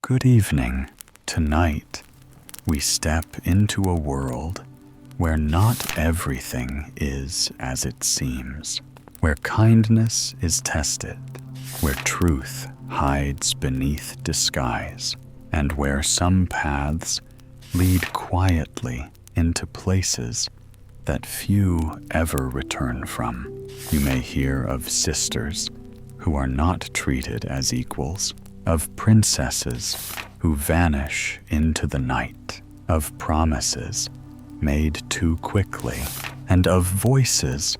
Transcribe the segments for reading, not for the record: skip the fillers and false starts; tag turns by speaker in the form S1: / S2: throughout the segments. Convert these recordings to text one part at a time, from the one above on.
S1: Good evening. Tonight, we step into a world where not everything is as it seems, where kindness is tested, where truth hides beneath disguise, and where some paths lead quietly into places that few ever return from. You may hear of sisters who are not treated as equals, of princesses who vanish into the night, of promises made too quickly, and of voices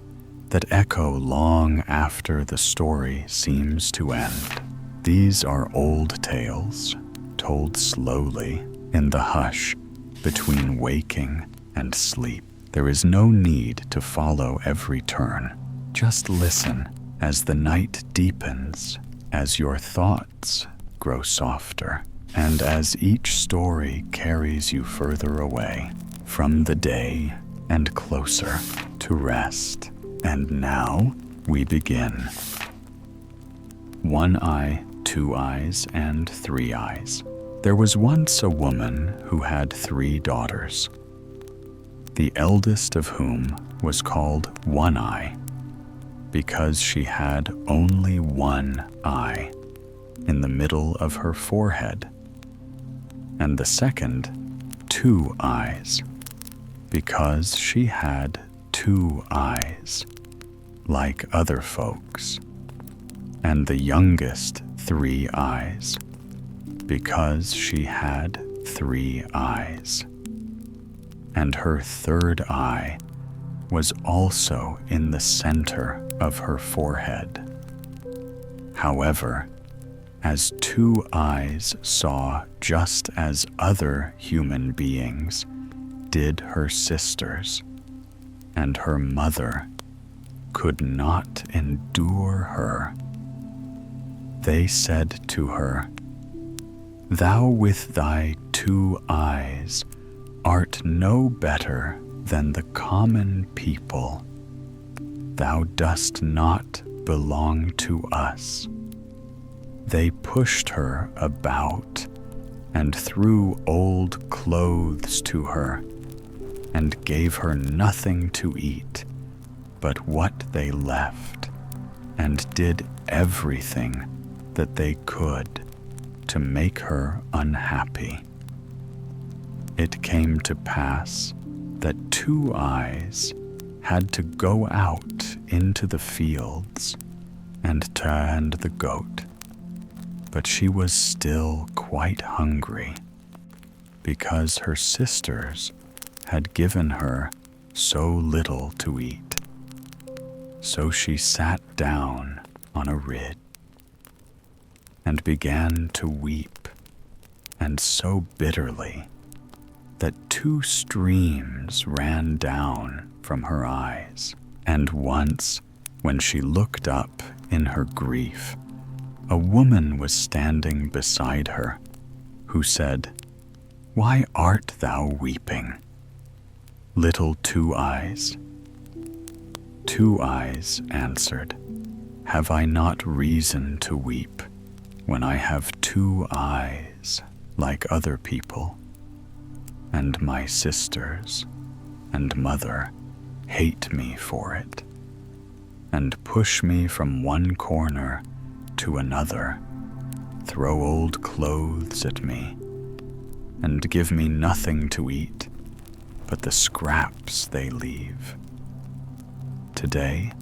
S1: that echo long after the story seems to end. These are old tales, told slowly in the hush between waking and sleep. There is no need to follow every turn. Just listen as the night deepens, as your thoughts grow softer, and as each story carries you further away from the day and closer to rest. And now we begin. One eye, two eyes, and three eyes. There was once a woman who had 3 daughters, the eldest of whom was called One Eye, because she had only one eye in the middle of her forehead, and the second, Two Eyes, because she had 2 eyes, like other folks, and the youngest 3 eyes, because she had 3 eyes, and her third eye was also in the center of her forehead. However, as 2 eyes saw just as other human beings did her sisters, and her mother could not endure her, they said to her, "Thou with thy 2 eyes art no better than the common people. Thou dost not belong to us." They pushed her about and threw old clothes to her and gave her nothing to eat but what they left, and did everything that they could to make her unhappy. It came to pass that 2 eyes had to go out into the fields and tend the goat, but she was still quite hungry because her sisters had given her so little to eat. So she sat down on a ridge and began to weep, and so bitterly that 2 streams ran down from her eyes. And once, when she looked up in her grief, a woman was standing beside her, who said, "Why art thou weeping, little 2 eyes?" 2 Eyes answered, "Have I not reason to weep when I have 2 eyes like other people? And my sisters and mother hate me for it, and push me from one corner to another, throw old clothes at me, and give me nothing to eat but the scraps they leave. Today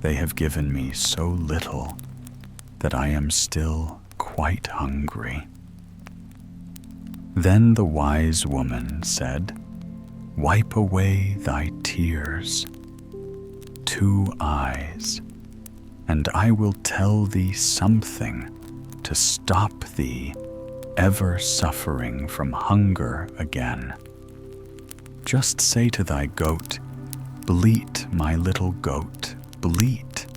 S1: they have given me so little that I am still quite hungry." Then the wise woman said, "Wipe away thy tears, 2 eyes, and I will tell thee something to stop thee ever suffering from hunger again. Just say to thy goat, 'Bleat, my little goat, bleat.'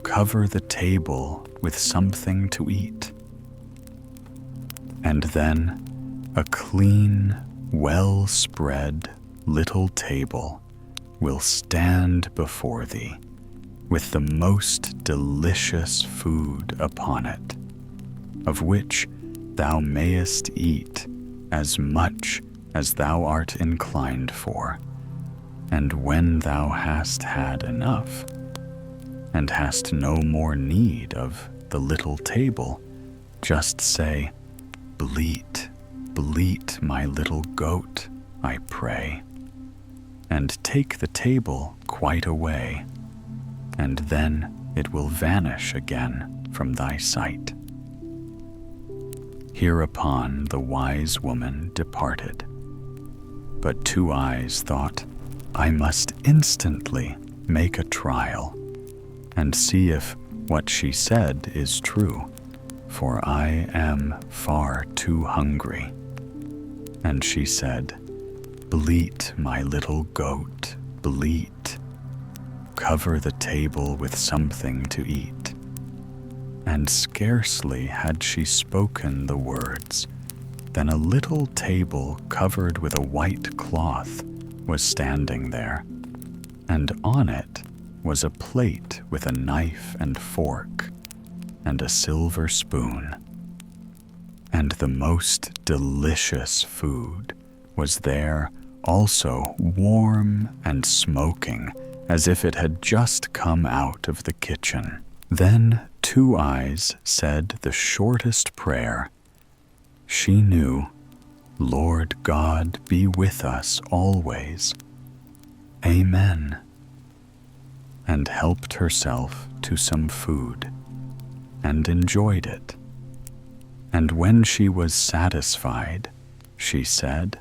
S1: Cover the table with something to eat. And then a clean, well-spread little table will stand before thee with the most delicious food upon it, of which thou mayest eat as much as thou art inclined for, and when thou hast had enough, and hast no more need of the little table, just say, Bleat, bleat, my little goat, I pray, and take the table quite away, and then it will vanish again from thy sight. Hereupon the wise woman departed. But Two Eyes thought, I must instantly make a trial, and see if what she said is true, for I am far too hungry. And she said, Bleat, my little goat, bleat. Cover the table with something to eat. And scarcely had she spoken the words, than a little table covered with a white cloth was standing there, and on it was a plate with a knife and fork, and a silver spoon. And the most delicious food was there also, warm and smoking, as if it had just come out of the kitchen. Then Two Eyes said the shortest prayer. She knew, Lord God be with us always. Amen. And helped herself to some food, and enjoyed it. And when she was satisfied, she said,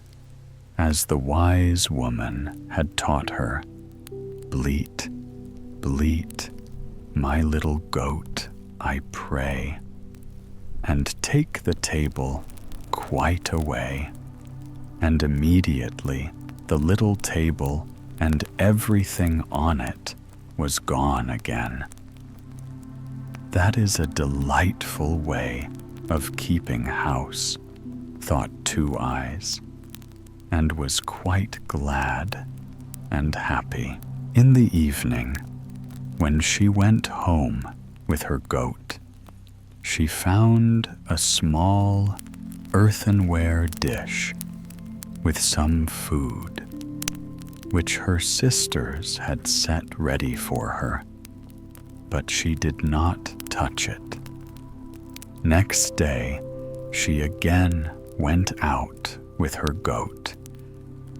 S1: as the wise woman had taught her, Bleat, bleat, my little goat, I pray, and take the table quite away. And immediately the little table and everything on it was gone again. That is a delightful way of keeping house, thought Two Eyes, and was quite glad and happy. In the evening, when she went home with her goat, she found a small earthenware dish with some food, which her sisters had set ready for her, but she did not touch it. Next day, she again went out with her goat,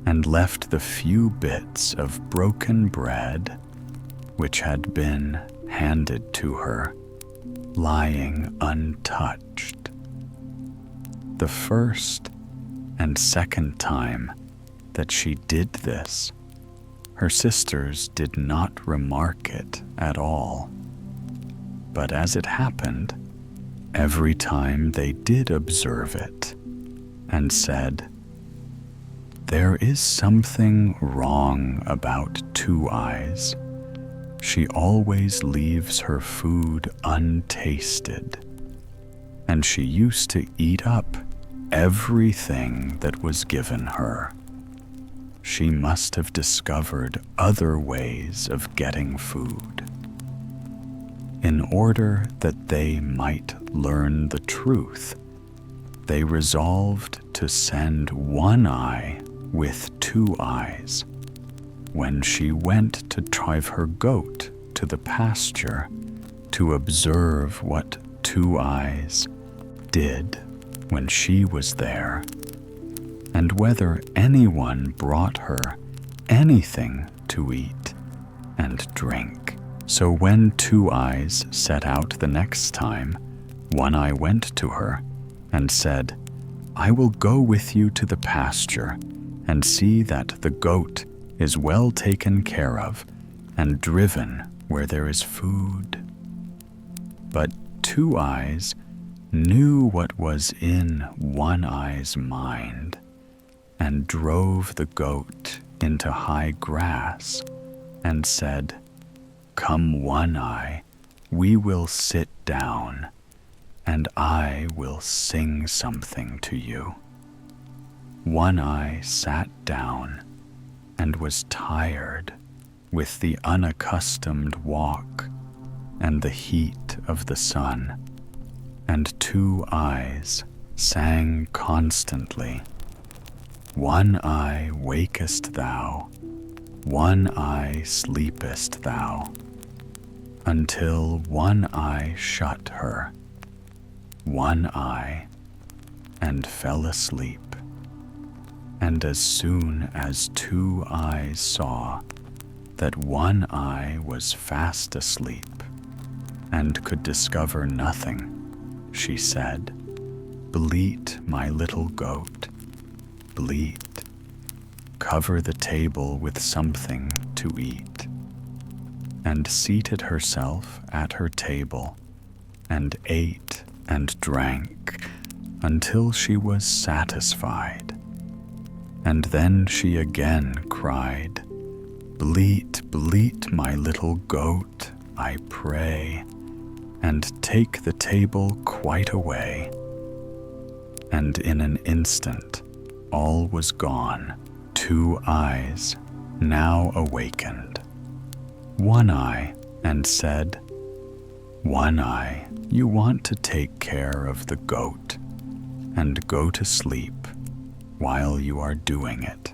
S1: and left the few bits of broken bread which had been handed to her lying untouched. The first and second time that she did this, her sisters did not remark it at all. But as it happened, every time they did observe it, and said, There is something wrong about Two Eyes. She always leaves her food untasted, and she used to eat up everything that was given her. She must have discovered other ways of getting food. In order that they might learn the truth, they resolved to send One Eye with Two Eyes when she went to drive her goat to the pasture to observe what Two Eyes did when she was there, and whether anyone brought her anything to eat and drink. So when Two Eyes set out the next time, One Eye went to her and said, I will go with you to the pasture and see that the goat is well taken care of and driven where there is food. But Two Eyes knew what was in One Eye's mind, and drove the goat into high grass, and said, Come, One Eye, we will sit down, and I will sing something to you. One Eye sat down, and was tired with the unaccustomed walk and the heat of the sun, and Two Eyes sang constantly, "One eye wakest thou, one eye sleepest thou," until one eye shut her, one eye, and fell asleep. And as soon as two eyes saw that one eye was fast asleep and could discover nothing, she said, "Bleat, my little goat, bleat. Cover the table with something to eat," and seated herself at her table and ate and drank until she was satisfied. And then she again cried, "Bleat, bleat, my little goat, I pray, and take the table quite away." And in an instant all was gone. Two eyes now awakened. One eye and said, "One eye, you want to take care of the goat and go to sleep while you are doing it.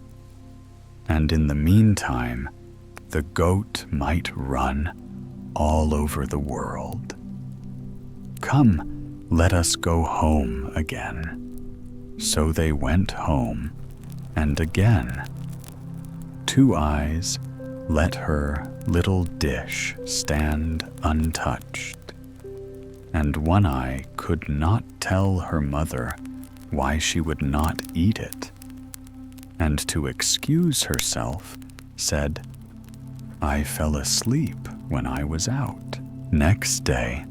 S1: And in the meantime, the goat might run all over the world. Come, let us go home again." So they went home, and again Two Eyes let her little dish stand untouched, and One Eye could not tell her mother why she would not eat it, and to excuse herself said, "I fell asleep when I was out." Next day,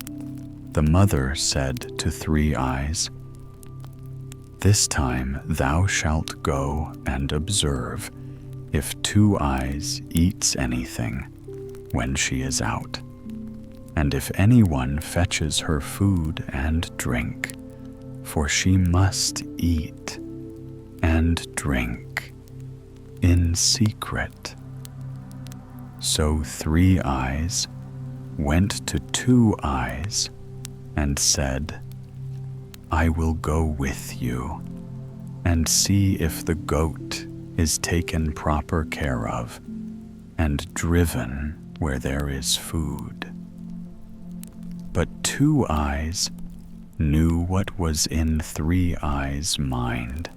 S1: the mother said to Three Eyes, "This time thou shalt go and observe if Two Eyes eats anything when she is out, and if anyone fetches her food and drink, for she must eat and drink in secret." So Three Eyes went to Two Eyes and said, "I will go with you and see if the goat is taken proper care of and driven where there is food." But Two Eyes knew what was in Three Eyes' mind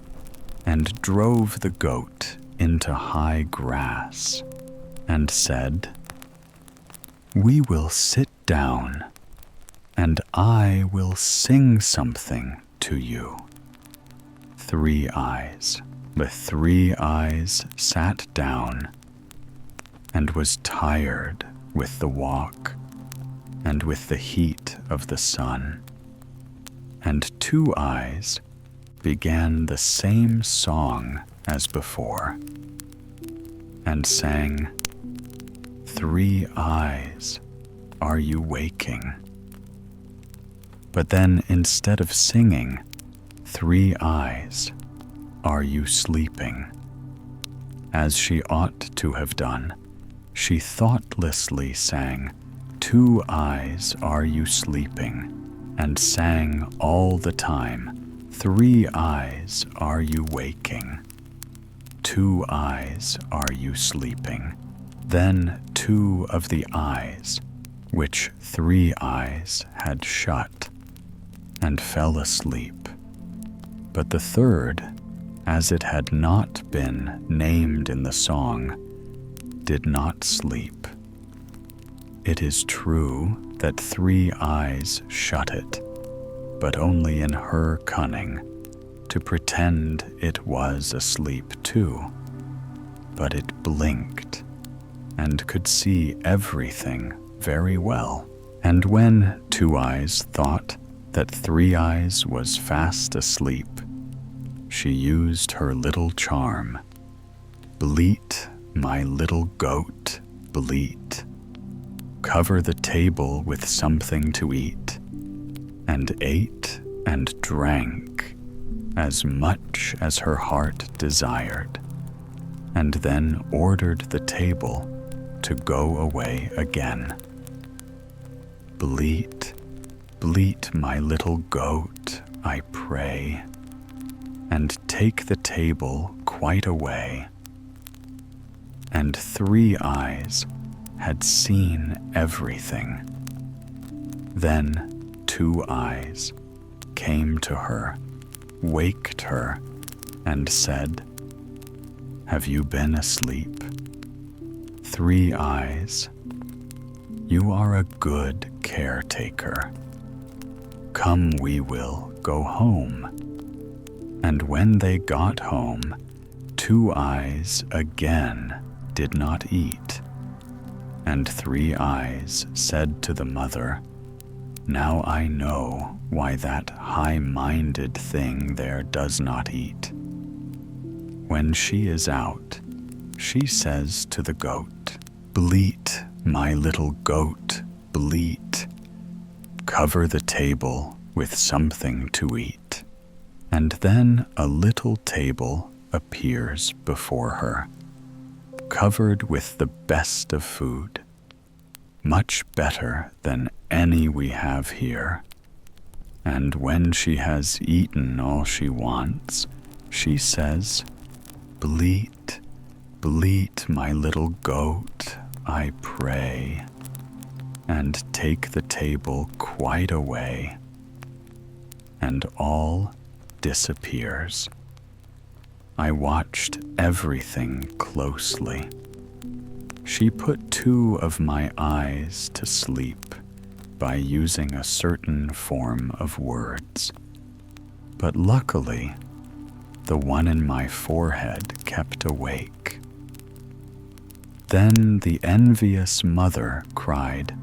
S1: and drove the goat into high grass and said, "We will sit down and I will sing something to you." Three Eyes. The Three Eyes sat down and was tired with the walk and with the heat of the sun. And Two Eyes began the same song as before, and sang, "Three Eyes, are you waking?" But then instead of singing, "Three Eyes, are you sleeping?" as she ought to have done, she thoughtlessly sang, "Two Eyes, are you sleeping?" and sang all the time, "Three Eyes, are you waking? Two Eyes, are you sleeping?" Then two of the eyes, which Three Eyes had shut, and fell asleep. But the third, as it had not been named in the song, did not sleep. It is true that Three Eyes shut it, but only in her cunning, to pretend it was asleep too. But it blinked, and could see everything very well. And when Two Eyes thought that Three Eyes was fast asleep, she used her little charm. "Bleat, my little goat, bleat. Cover the table with something to eat," and ate and drank as much as her heart desired, and then ordered the table to go away again. "Bleat, bleat, my little goat, I pray, and take the table quite away. And Three Eyes had seen everything. Then Two Eyes came to her, waked her, and said, "Have you been asleep? Three Eyes, you are a good caretaker. Come, we will go home." And when they got home, Two Eyes again did not eat. And Three Eyes said to the mother, "Now I know why that high-minded thing there does not eat. When she is out, she says to the goat, 'Bleat, my little goat, bleat. Cover the table with something to eat.' And then a little table appears before her, covered with the best of food, much better than any we have here. And when she has eaten all she wants, she says, 'Bleat, bleat, my little goat, I pray,' and take the table quite away, and all disappears. I watched everything closely. She put 2 of my eyes to sleep by using a certain form of words, but luckily, the one in my forehead kept awake. Then the envious mother cried,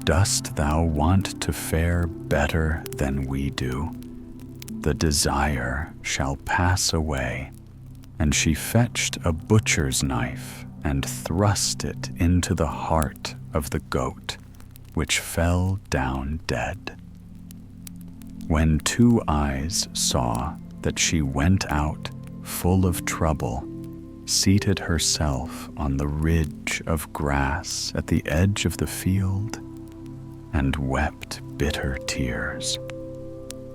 S1: 'Dost thou want to fare better than we do? The desire shall pass away.' And she fetched a butcher's knife and thrust it into the heart of the goat, which fell down dead. When Two Eyes saw that she went out full of trouble, seated herself on the ridge of grass at the edge of the field, and wept bitter tears.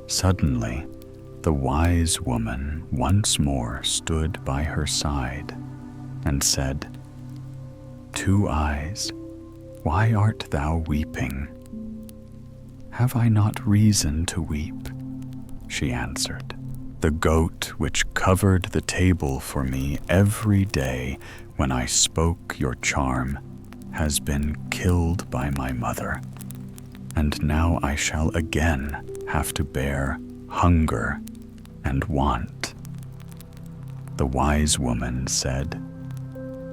S1: Suddenly, the wise woman once more stood by her side and said, 'Two Eyes, why art thou weeping?' 'Have I not reason to weep?' she answered. 'The goat which covered the table for me every day when I spoke your charm has been killed by my mother, and now I shall again have to bear hunger and want.' The wise woman said,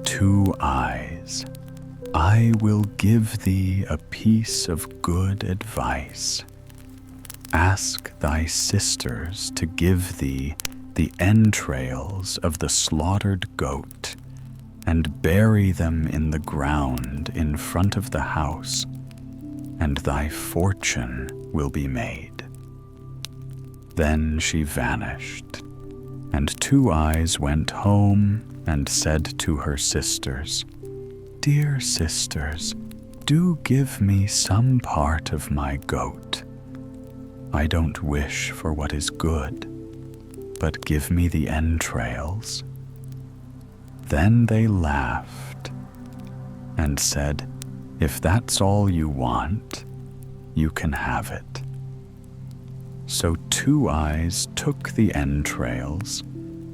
S1: 'Two Eyes, I will give thee a piece of good advice. Ask thy sisters to give thee the entrails of the slaughtered goat and bury them in the ground in front of the house, and thy fortune will be made.' Then she vanished, and Two Eyes went home and said to her sisters, 'Dear sisters, do give me some part of my goat. I don't wish for what is good, but give me the entrails.' Then they laughed and said, 'If that's all you want, you can have it.' So Two Eyes took the entrails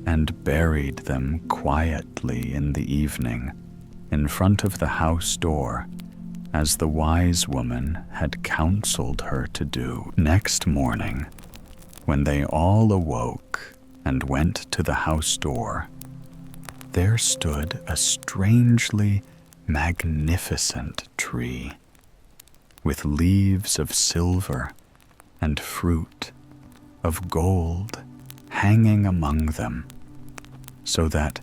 S1: and buried them quietly in the evening in front of the house door, as the wise woman had counseled her to do. Next morning, when they all awoke and went to the house door, there stood a strangely magnificent tree, with leaves of silver and fruit of gold hanging among them, so that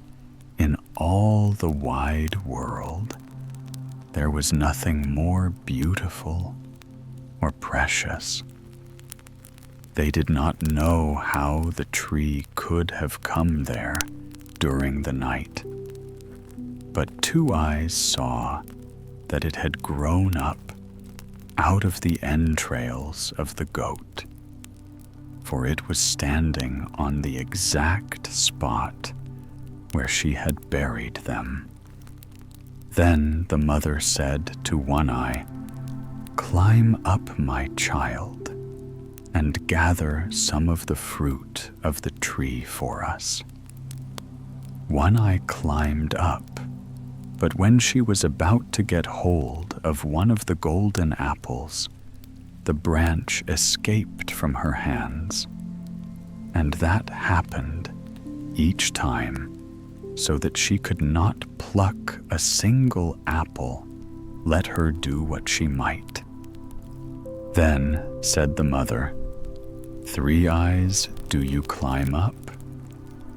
S1: in all the wide world there was nothing more beautiful or precious. They did not know how the tree could have come there during the night, but Two Eyes saw that it had grown up out of the entrails of the goat. for it was standing on the exact spot where she had buried them. Then the mother said to One Eye, "Climb up, my child, and gather some of the fruit of the tree for us." One Eye climbed up, but when she was about to get hold of one of the golden apples, the branch escaped from her hands, and that happened each time, so that she could not pluck a single apple, let her do what she might. Then said the mother, "Three Eyes, do you climb up?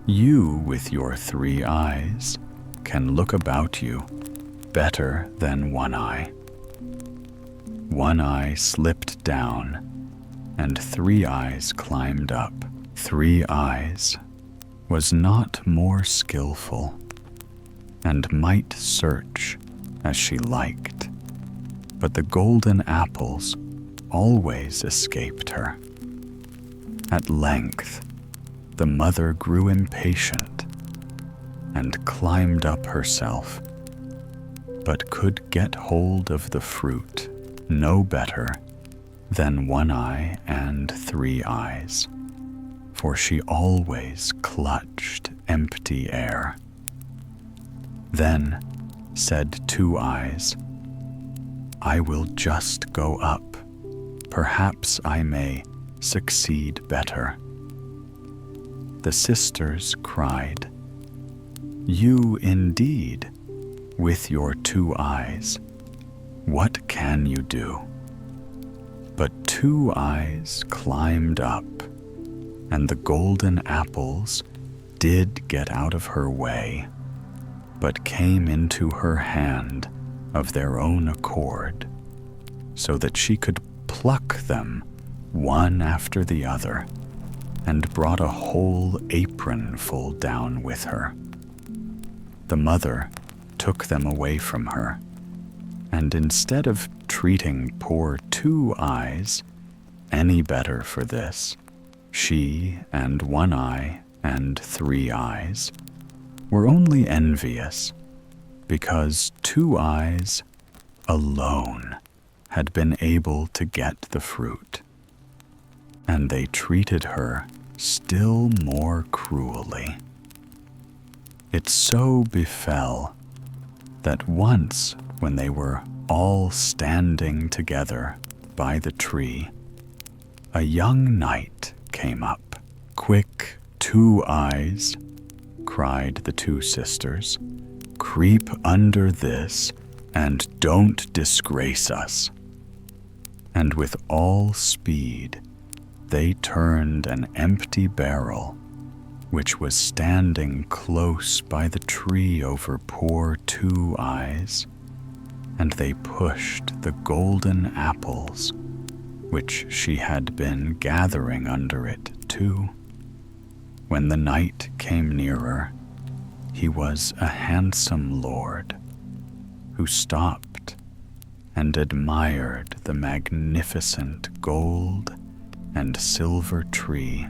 S1: You, with your 3 eyes, can look about you better than One Eye." One Eye slipped down, and 3 Eyes climbed up. 3 Eyes was not more skillful, and might search as she liked, but the golden apples always escaped her. At length, the mother grew impatient and climbed up herself, but could get hold of the fruit no better than One Eye and 3 Eyes, for she always clutched empty air. Then said 2 Eyes, "I will just go up. Perhaps I may succeed better." The sisters cried, "You indeed, with your 2 eyes, what can you do?" But 2 Eyes climbed up, and the golden apples did get out of her way, but came into her hand of their own accord, so that she could pluck them one after the other, and brought a whole apronful down with her. The mother took them away from her, and instead of treating poor 2 Eyes any better for this, she and One Eye and 3 Eyes were only envious because 2 Eyes alone had been able to get the fruit, and they treated her still more cruelly. It so befell that once, when they were all standing together by the tree, a young knight came up. "Quick, 2 Eyes," cried the 2 sisters, "creep under this and don't disgrace us." And with all speed they turned an empty barrel, which was standing close by the tree over poor 2 Eyes, and they pushed the golden apples, which she had been gathering under it too. When the knight came nearer, he was a handsome lord, who stopped and admired the magnificent gold and silver tree,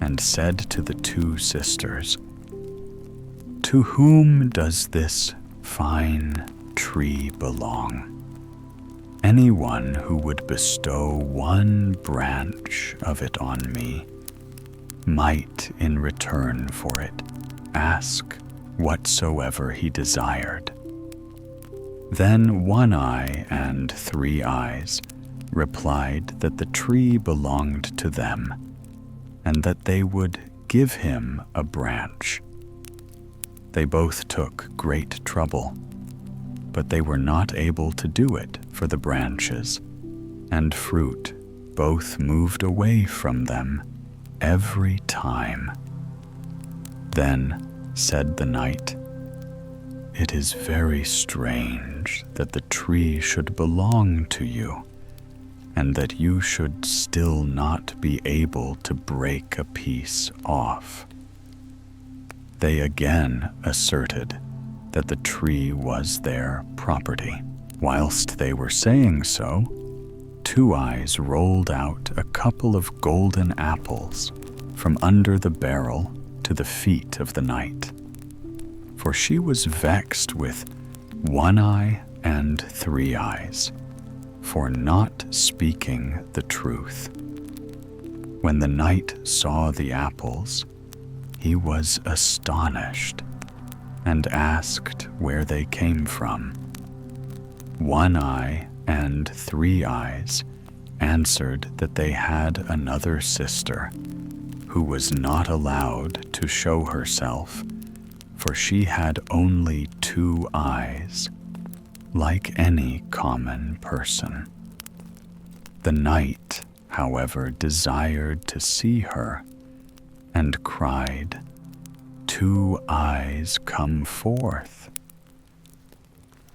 S1: and said to the 2 sisters, "To whom does this fine tree belong? Anyone who would bestow one branch of it on me might, in return for it, ask whatsoever he desired." Then One Eye and 3 Eyes replied that the tree belonged to them, and that they would give him a branch. They both took great trouble, but they were not able to do it for the branches, and fruit both moved away from them every time. Then said the knight, "It is very strange that the tree should belong to you, and that you should still not be able to break a piece off." They again asserted that the tree was their property. Whilst they were saying so, Two Eyes rolled out a couple of golden apples from under the barrel to the feet of the knight, for she was vexed with One Eye and Three Eyes for not speaking the truth. When the knight saw the apples, he was astonished and asked where they came from. One Eye and Three Eyes answered that they had another sister who was not allowed to show herself, for she had only 2 eyes, like any common person. The knight, however, desired to see her and cried, "Two Eyes, come forth."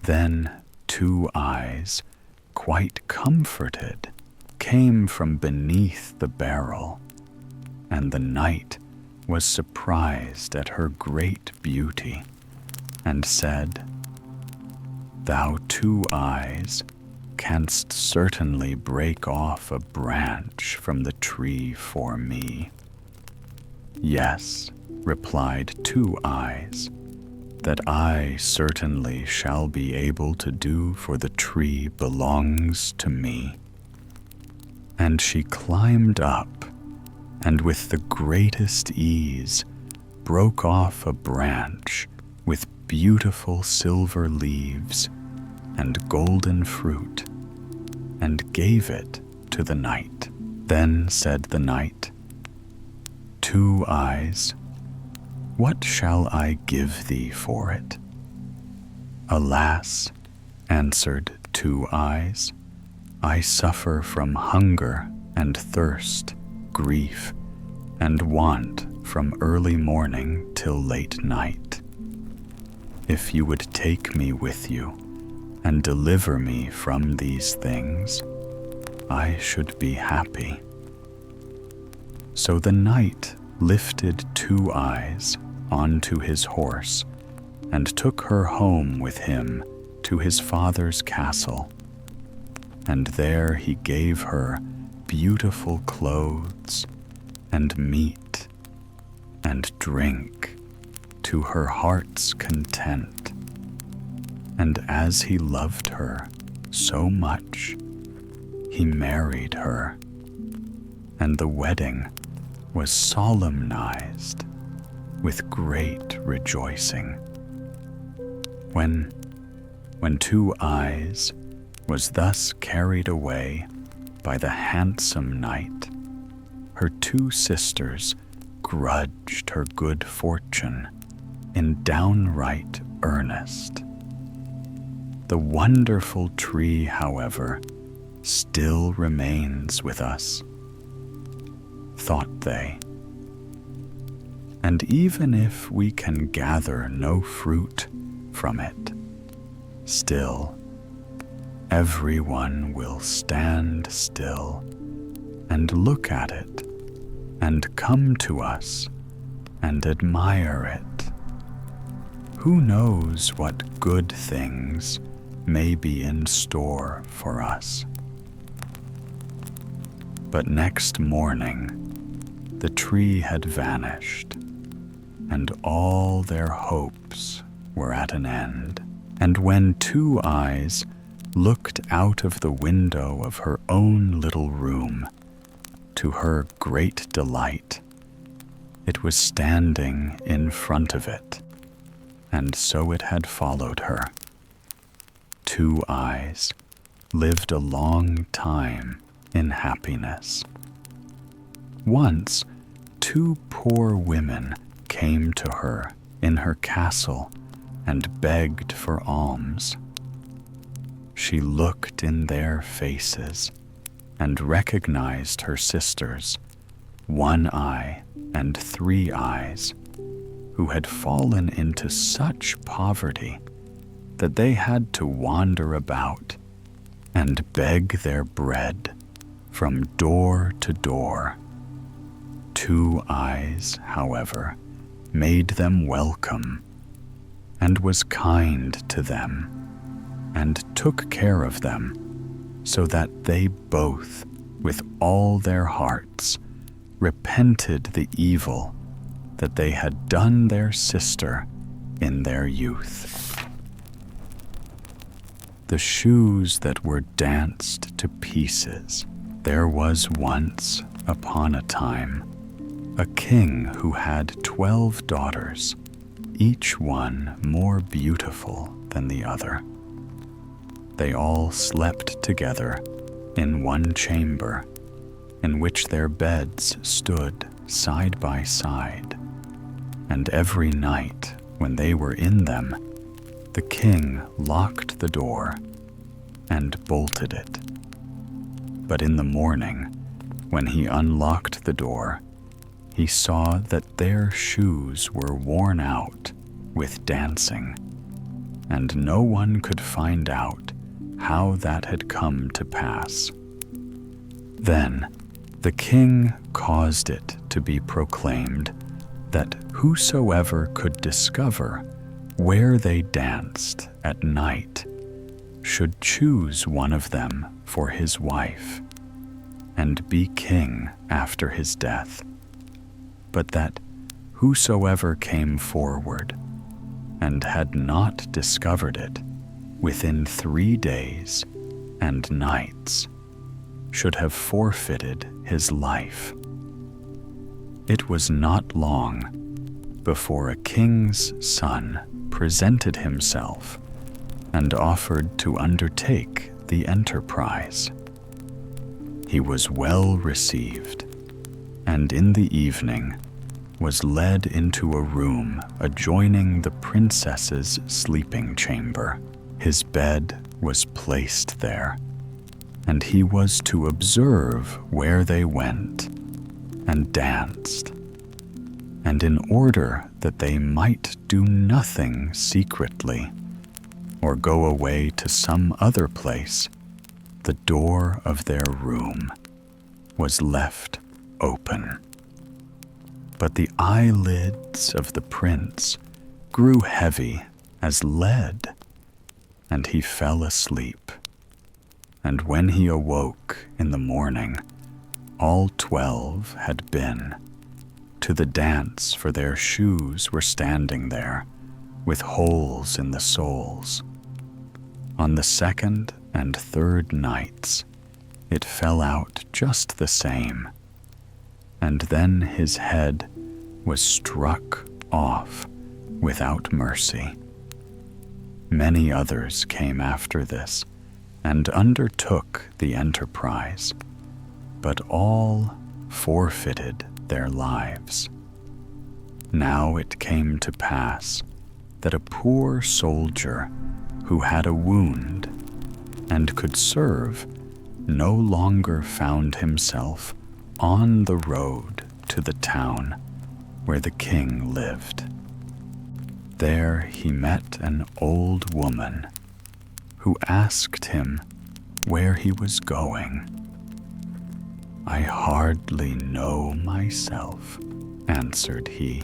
S1: Then Two Eyes, quite comforted, came from beneath the barrel, and the knight was surprised at her great beauty, and said, "Thou Two Eyes canst certainly break off a branch from the tree for me." "Yes," replied Two Eyes, "that I certainly shall be able to do, for the tree belongs to me." And she climbed up, and with the greatest ease broke off a branch with beautiful silver leaves and golden fruit, and gave it to the knight. Then said the knight, "Two Eyes, what shall I give thee for it?" "Alas," answered Two Eyes, "I suffer from hunger and thirst, grief, and want from early morning till late night. If you would take me with you and deliver me from these things, I should be happy." So the knight lifted Two Eyes onto his horse and took her home with him to his father's castle, and there he gave her beautiful clothes and meat and drink to her heart's content. And as he loved her so much, he married her, and the wedding was solemnized with great rejoicing. When Two Eyes was thus carried away by the handsome knight, her 2 sisters grudged her good fortune in downright earnest. The wonderful tree, however, still remains with us, thought they. And even if we can gather no fruit from it, still everyone will stand still and look at it and come to us and admire it. Who knows what good things may be in store for us? But next morning, the tree had vanished, and all their hopes were at an end. And when Two Eyes looked out of the window of her own little room, to her great delight, it was standing in front of it, and so it had followed her. Two Eyes lived a long time in happiness. Once, 2 poor women came to her in her castle and begged for alms. She looked in their faces and recognized her sisters, One Eye and Three Eyes, who had fallen into such poverty that they had to wander about and beg their bread from door to door. Two Eyes, however, made them welcome and was kind to them and took care of them so that they both, with all their hearts, repented the evil that they had done their sister in their youth. The shoes that were danced to pieces. There was once, upon a time, a king who had 12 daughters, each one more beautiful than the other. They all slept together in one chamber, in which their beds stood side by side, and every night when they were in them, the king locked the door and bolted it. But in the morning, when he unlocked the door, he saw that their shoes were worn out with dancing, and no one could find out how that had come to pass. Then the king caused it to be proclaimed that whosoever could discover where they danced at night should choose one of them for his wife and be king after his death, but that whosoever came forward and had not discovered it within 3 days and nights should have forfeited his life. It was not long before a king's son presented himself and offered to undertake the enterprise. He was well received, and in the evening was led into a room adjoining the princess's sleeping chamber. His bed was placed there, and he was to observe where they went and danced. And in order that they might do nothing secretly, or go away to some other place, the door of their room was left open. But the eyelids of the prince grew heavy as lead, and he fell asleep. And when he awoke in the morning, all 12 had been to the dance, for their shoes were standing there with holes in the soles. On the 2nd and 3rd nights, it fell out just the same, and then his head was struck off without mercy. Many others came after this and undertook the enterprise, but all forfeited their lives. Now it came to pass that a poor soldier who had a wound and could serve no longer found himself on the road to the town where the king lived. There he met an old woman who asked him where he was going. "I hardly know myself," answered he,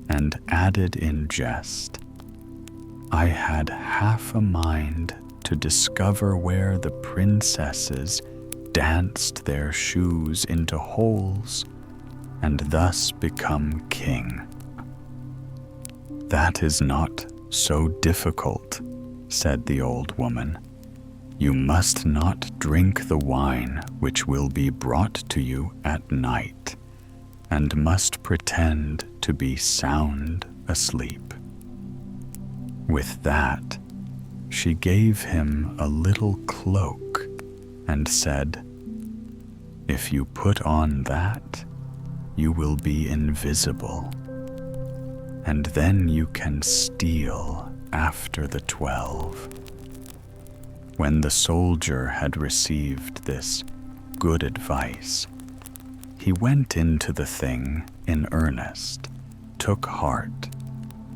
S1: and added in jest, "I had half a mind to discover where the princesses danced their shoes into holes and thus become king." "That is not so difficult," said the old woman. "You must not drink the wine which will be brought to you at night, and must pretend to be sound asleep." With that, she gave him a little cloak and said, "If you put on that, you will be invisible, and then you can steal after the 12. When the soldier had received this good advice, he went into the thing in earnest, took heart,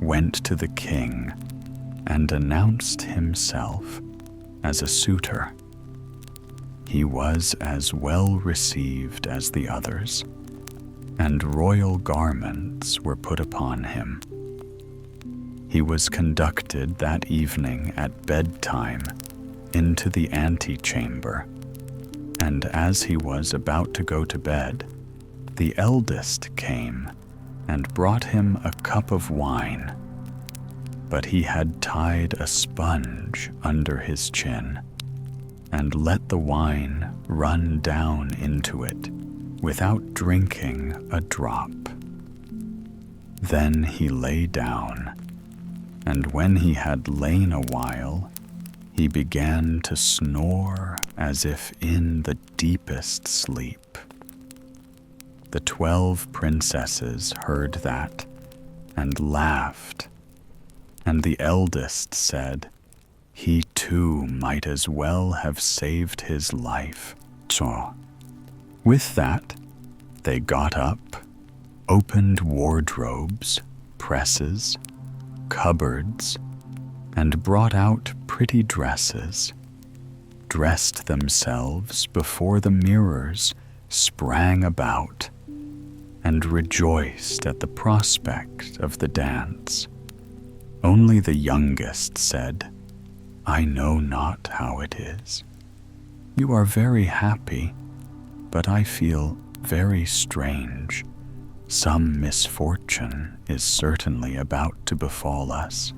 S1: went to the king, and announced himself as a suitor. He was as well received as the others, and royal garments were put upon him. He was conducted that evening at bedtime into the antechamber, and as he was about to go to bed, the eldest came and brought him a cup of wine. But he had tied a sponge under his chin and let the wine run down into it without drinking a drop. Then he lay down, and when he had lain a while, he began to snore as if in the deepest sleep. The 12 princesses heard that and laughed, and the eldest said he too might as well have saved his life. So, with that, they got up, opened wardrobes, presses, cupboards, and brought out pretty dresses, dressed themselves before the mirrors, sprang about, and rejoiced at the prospect of the dance. Only the youngest said, "I know not how it is. You are very happy, but I feel very strange. Some misfortune is certainly about to befall us."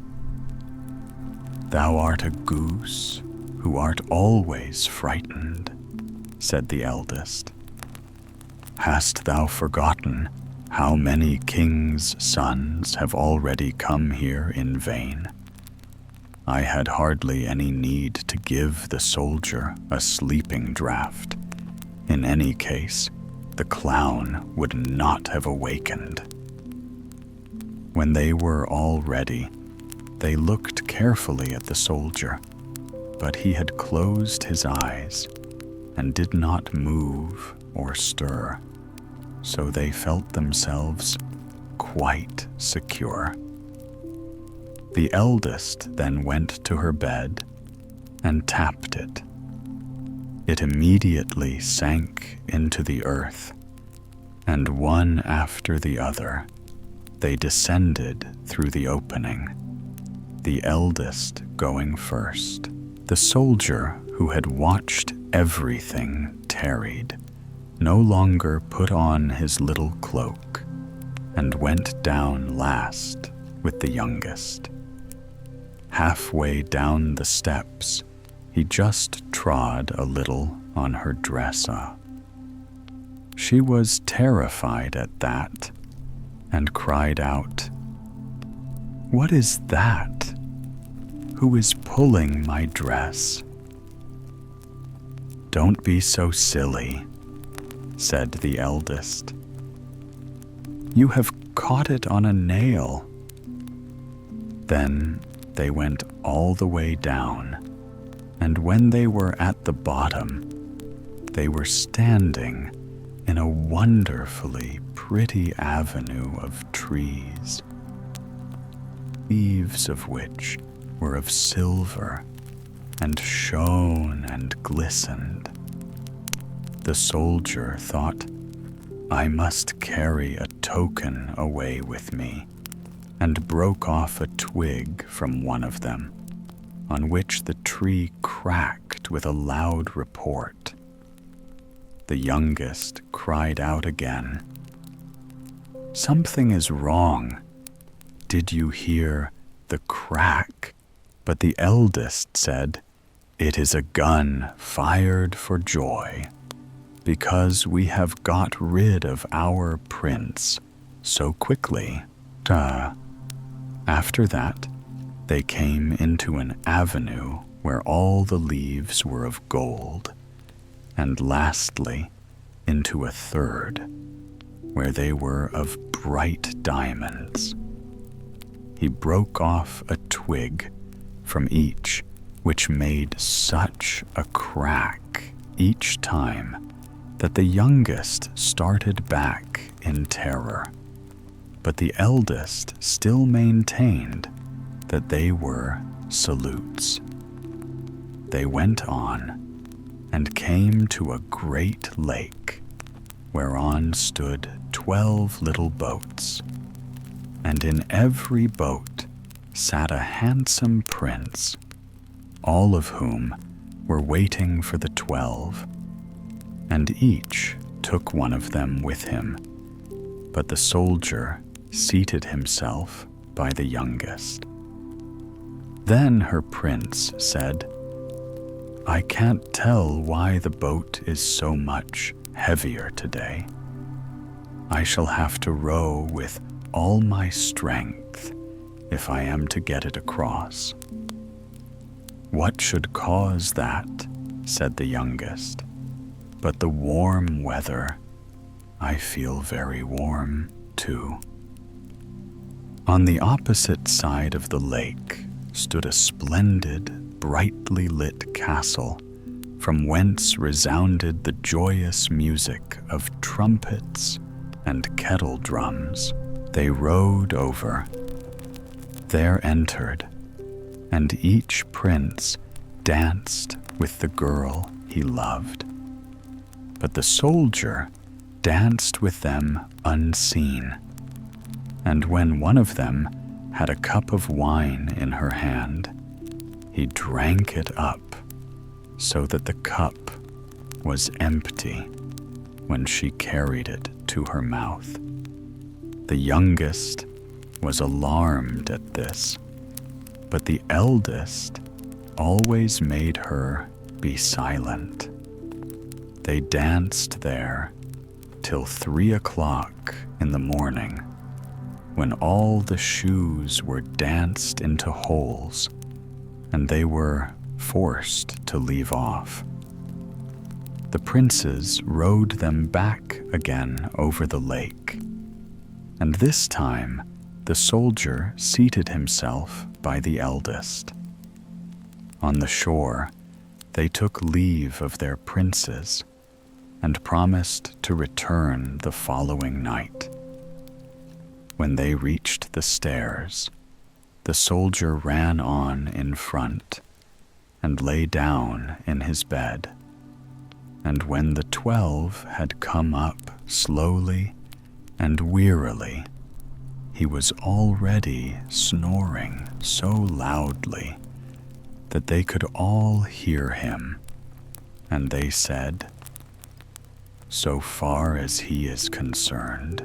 S1: "Thou art a goose who art always frightened," said the eldest. "Hast thou forgotten how many kings' sons have already come here in vain? I had hardly any need to give the soldier a sleeping draught. In any case, the clown would not have awakened." When they were all ready, they looked carefully at the soldier, but he had closed his eyes and did not move or stir, so they felt themselves quite secure. The eldest then went to her bed and tapped it. It immediately sank into the earth, and one after the other, they descended through the opening, the eldest going first. The soldier who had watched everything tarried, no longer put on his little cloak, and went down last with the youngest. Halfway down the steps, he just trod a little on her dressa. She was terrified at that, and cried out, "What is that? Who is pulling my dress?" "Don't be so silly," said the eldest. "You have caught it on a nail." Then they went all the way down, and when they were at the bottom, they were standing in a wonderfully pretty avenue of trees, leaves of which were of silver and shone and glistened. The soldier thought, "I must carry a token away with me," and broke off a twig from one of them, on which the tree cracked with a loud report. The youngest cried out again, "Something is wrong. Did you hear the crack?" But the eldest said, "It is a gun fired for joy, because we have got rid of our prince so quickly." After that, they came into an avenue where all the leaves were of gold, and lastly into a third, where they were of bright diamonds. He broke off a twig from each, which made such a crack each time that the youngest started back in terror, but the eldest still maintained that they were salutes. They went on and came to a great lake, whereon stood 12 little boats, and in every boat sat a handsome prince, all of whom were waiting for the 12, and each took one of them with him, but the soldier seated himself by the youngest. Then her prince said, "I can't tell why the boat is so much heavier today. I shall have to row with all my strength if I am to get it across." "What should cause that?" said the youngest. "But the warm weather. I feel very warm, too." On the opposite side of the lake stood a splendid, brightly lit castle, from whence resounded the joyous music of trumpets and kettle drums. They rowed over. There entered, and each prince danced with the girl he loved. But the soldier danced with them unseen, and when one of them had a cup of wine in her hand, he drank it up so that the cup was empty when she carried it to her mouth. The youngest was alarmed at this, but the eldest always made her be silent. They danced there till 3 o'clock in the morning, when all the shoes were danced into holes, and they were forced to leave off. The princes rowed them back again over the lake, and this time the soldier seated himself by the eldest. On the shore, they took leave of their princes and promised to return the following night. When they reached the stairs, the soldier ran on in front and lay down in his bed. And when the 12 had come up slowly and wearily, he was already snoring so loudly that they could all hear him, and they said, "So far as he is concerned,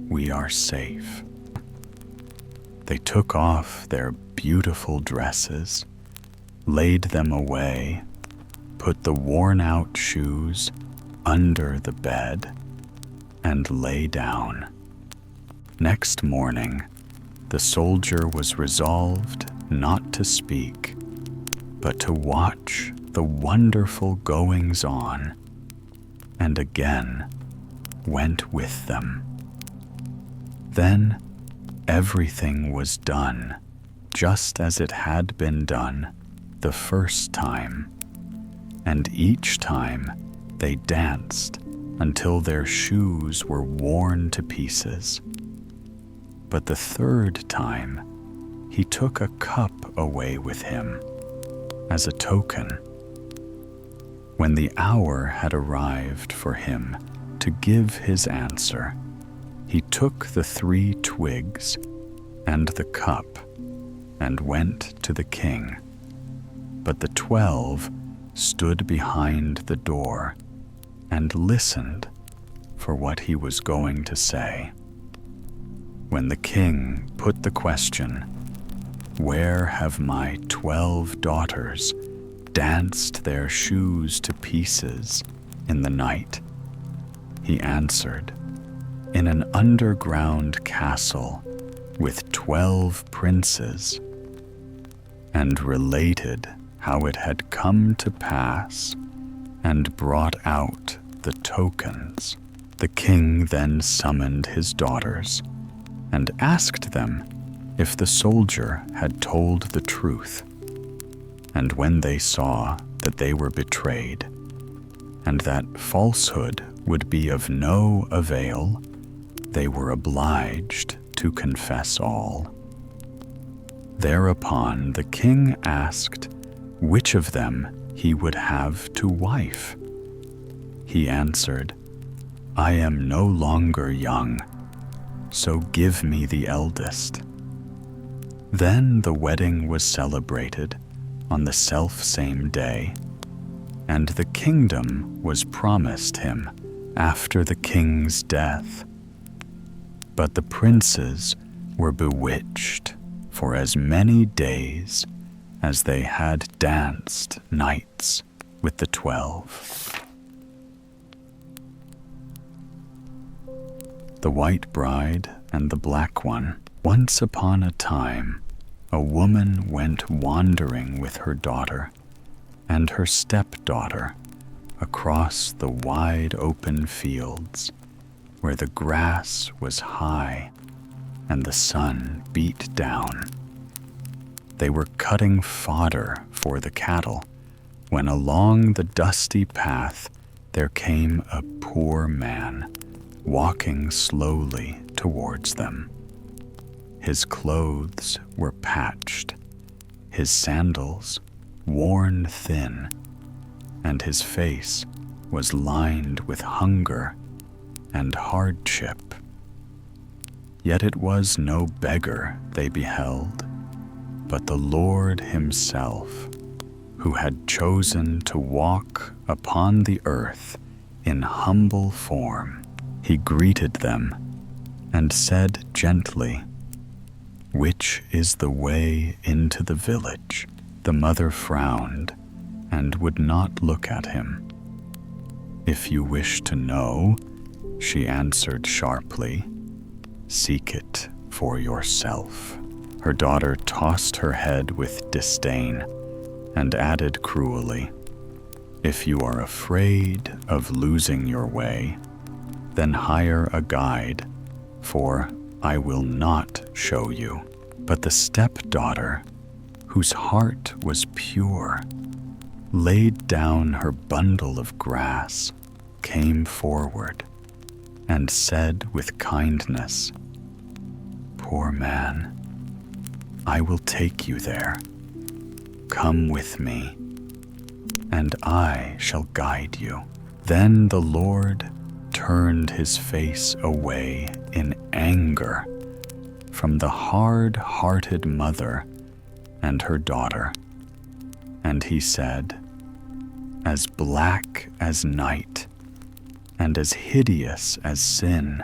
S1: we are safe." They took off their beautiful dresses, laid them away, put the worn-out shoes under the bed, and lay down. Next morning, the soldier was resolved not to speak, but to watch the wonderful goings-on, and again went with them. Then everything was done just as it had been done the first time, and each time they danced until their shoes were worn to pieces. But the third time he took a cup away with him as a token. When the hour had arrived for him to give his answer, he took the 3 twigs and the cup and went to the king. But the 12 stood behind the door and listened for what he was going to say. When the king put the question, "Where have my 12 daughters danced their shoes to pieces in the night?" he answered, "In an underground castle with 12 princes," and related how it had come to pass and brought out the tokens. The king then summoned his daughters and asked them if the soldier had told the truth. And when they saw that they were betrayed, and that falsehood would be of no avail, they were obliged to confess all. Thereupon the king asked which of them he would have to wife. He answered, "I am no longer young, so give me the eldest." Then the wedding was celebrated on the self-same day and the kingdom was promised him after the king's death. But the princes were bewitched for as many days as they had danced nights with the 12. The White Bride and the Black One. Once upon a time, a woman went wandering with her daughter and her stepdaughter across the wide open fields where the grass was high and the sun beat down. They were cutting fodder for the cattle when along the dusty path there came a poor man walking slowly towards them. His clothes were patched, his sandals worn thin, and his face was lined with hunger and hardship. Yet it was no beggar they beheld, but the Lord himself, who had chosen to walk upon the earth in humble form. He greeted them and said gently, "Which is the way into the village?" The mother frowned and would not look at him. "If you wish to know," she answered sharply, "seek it for yourself." Her daughter tossed her head with disdain and added cruelly, "If you are afraid of losing your way, then hire a guide, for I will not show you." But the stepdaughter, whose heart was pure, laid down her bundle of grass, came forward, and said with kindness, "Poor man, I will take you there. Come with me, and I shall guide you." Then the Lord turned his face away in anger from the hard-hearted mother and her daughter, and he said, "As black as night and as hideous as sin,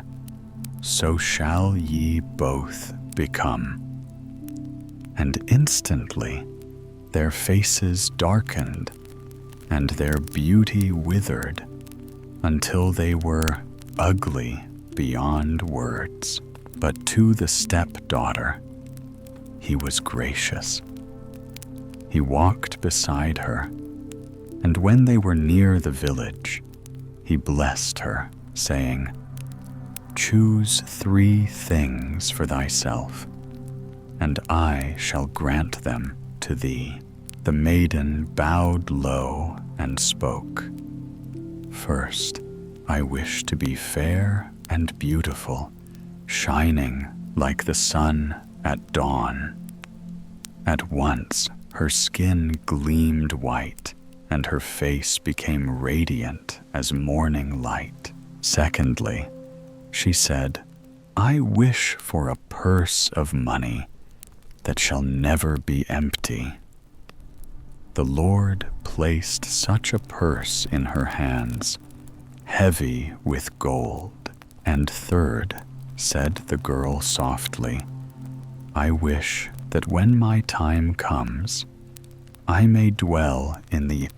S1: so shall ye both become." And instantly their faces darkened and their beauty withered until they were ugly beyond words. But to the stepdaughter he was gracious. He walked beside her, and when they were near the village, he blessed her, saying, "Choose 3 things for thyself, and I shall grant them to thee." The maiden bowed low and spoke, "First, I wish to be fair and beautiful, shining like the sun at dawn." At once her skin gleamed white, and her face became radiant as morning light. Secondly, she said, "I wish for a purse of money that shall never be empty." The Lord placed such a purse in her hands, heavy with gold. And third, said the girl softly, "I wish that when my time comes, I may dwell in the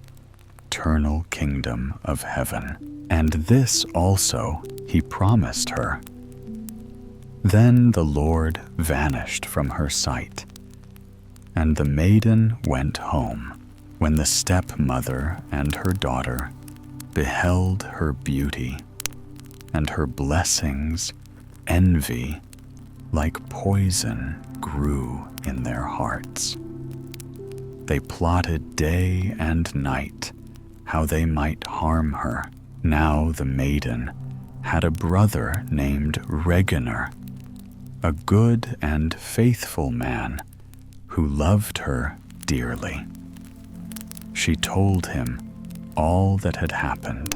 S1: eternal kingdom of heaven." And this also he promised her. Then the Lord vanished from her sight, and the maiden went home. When the stepmother and her daughter beheld her beauty and her blessings, envy like poison grew in their hearts. They plotted day and night how they might harm her. Now the maiden had a brother named Regener, a good and faithful man who loved her dearly. She told him all that had happened.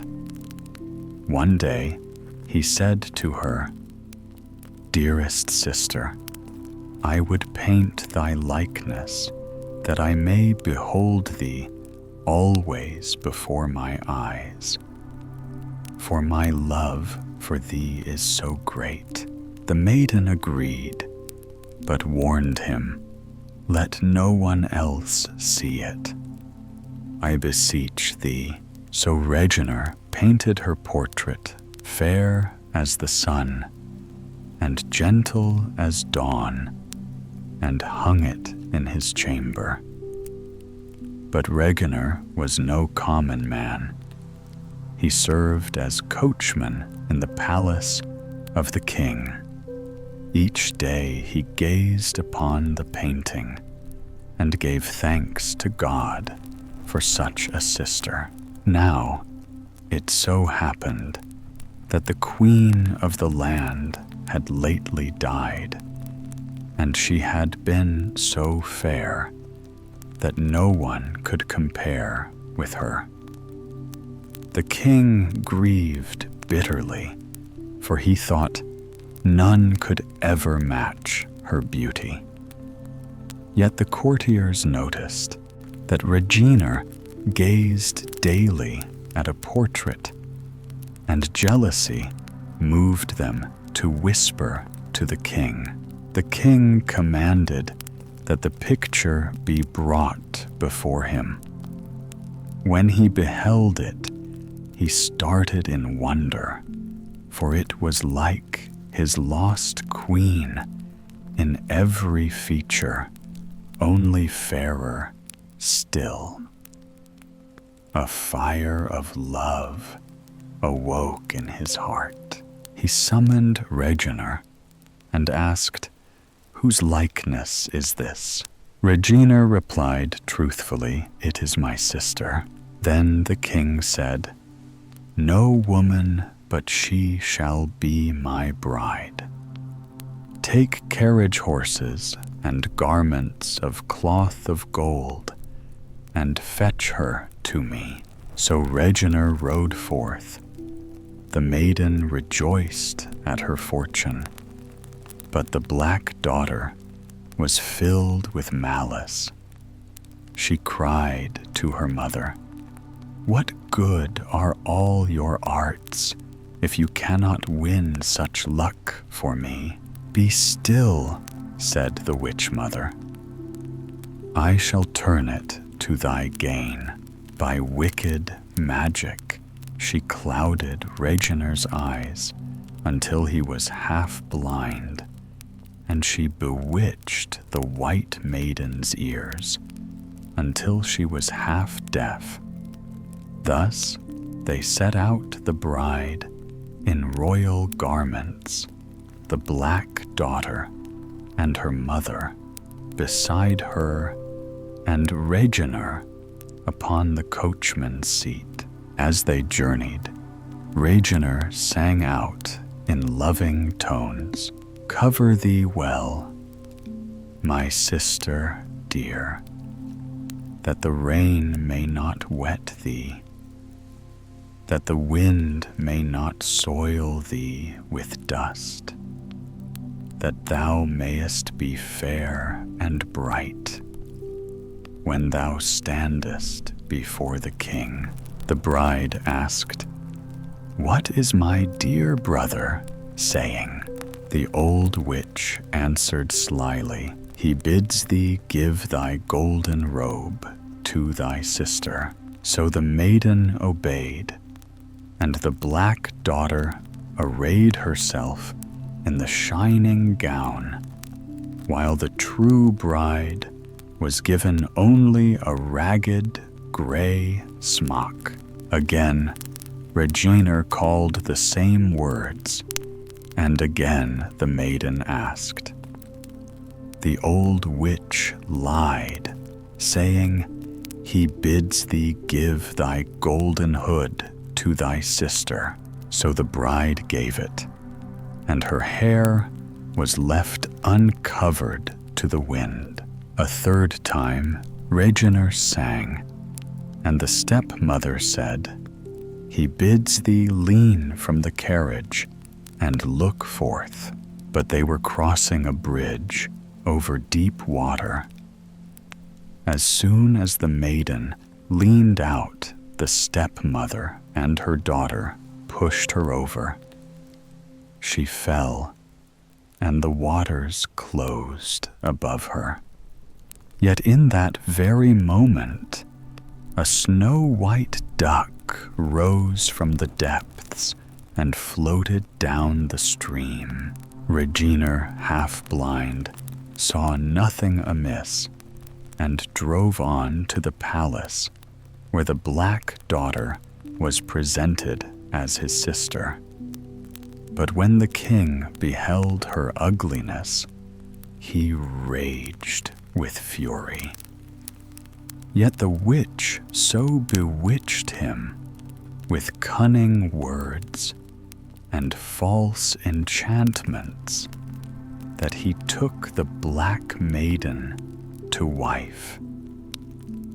S1: One day he said to her, "Dearest sister, I would paint thy likeness, that I may behold thee always before my eyes. For my love for thee is so great. The maiden agreed, but warned him, let no one else see it. I beseech thee. So Reginer painted her portrait, fair as the sun, and gentle as dawn, and hung it in his chamber. But Reginer was no common man. He served as coachman in the palace of the king. Each day he gazed upon the painting and gave thanks to God for such a sister. Now it so happened that the queen of the land had lately died, and she had been so fair that no one could compare with her. The king grieved bitterly, for he thought none could ever match her beauty. Yet the courtiers noticed that Regina gazed daily at a portrait, and jealousy moved them to whisper to the king. The king commanded that the picture be brought before him. When he beheld it, he started in wonder, for it was like his lost queen in every feature, only fairer still. A fire of love awoke in his heart. He summoned Reginer and asked, whose likeness is this? Regina replied truthfully, it is my sister. Then the king said, no woman but she shall be my bride. Take carriage horses and garments of cloth of gold, and fetch her to me. So Regina rode forth. The maiden rejoiced at her fortune, but the black daughter was filled with malice. She cried to her mother, what good are all your arts if you cannot win such luck for me? Be still, said the witch mother. I shall turn it to thy gain. By wicked magic, she clouded Reginer's eyes until he was half blind, and she bewitched the white maiden's ears until she was half deaf. Thus they set out the bride in royal garments, the black daughter and her mother beside her, and Reginer upon the coachman's seat. As they journeyed, Reginer sang out in loving tones, cover thee well, my sister dear, that the rain may not wet thee, that the wind may not soil thee with dust, that thou mayest be fair and bright when thou standest before the king. The bride asked, what is my dear brother saying? The old witch answered slyly, he bids thee give thy golden robe to thy sister. So the maiden obeyed, and the black daughter arrayed herself in the shining gown, while the true bride was given only a ragged gray smock. Again, Regina called the same words, and again the maiden asked. The old witch lied, saying, he bids thee give thy golden hood to thy sister. So the bride gave it, and her hair was left uncovered to the wind. A third time Reginer sang, and the stepmother said, he bids thee lean from the carriage and look forth. But they were crossing a bridge over deep water. As soon as the maiden leaned out, the stepmother and her daughter pushed her over. She fell, and the waters closed above her. Yet in that very moment, a snow-white duck rose from the depths and floated down the stream. Regina, half-blind, saw nothing amiss and drove on to the palace, where the black daughter was presented as his sister. But when the king beheld her ugliness, he raged with fury. Yet the witch so bewitched him with cunning words and false enchantments that he took the black maiden to wife.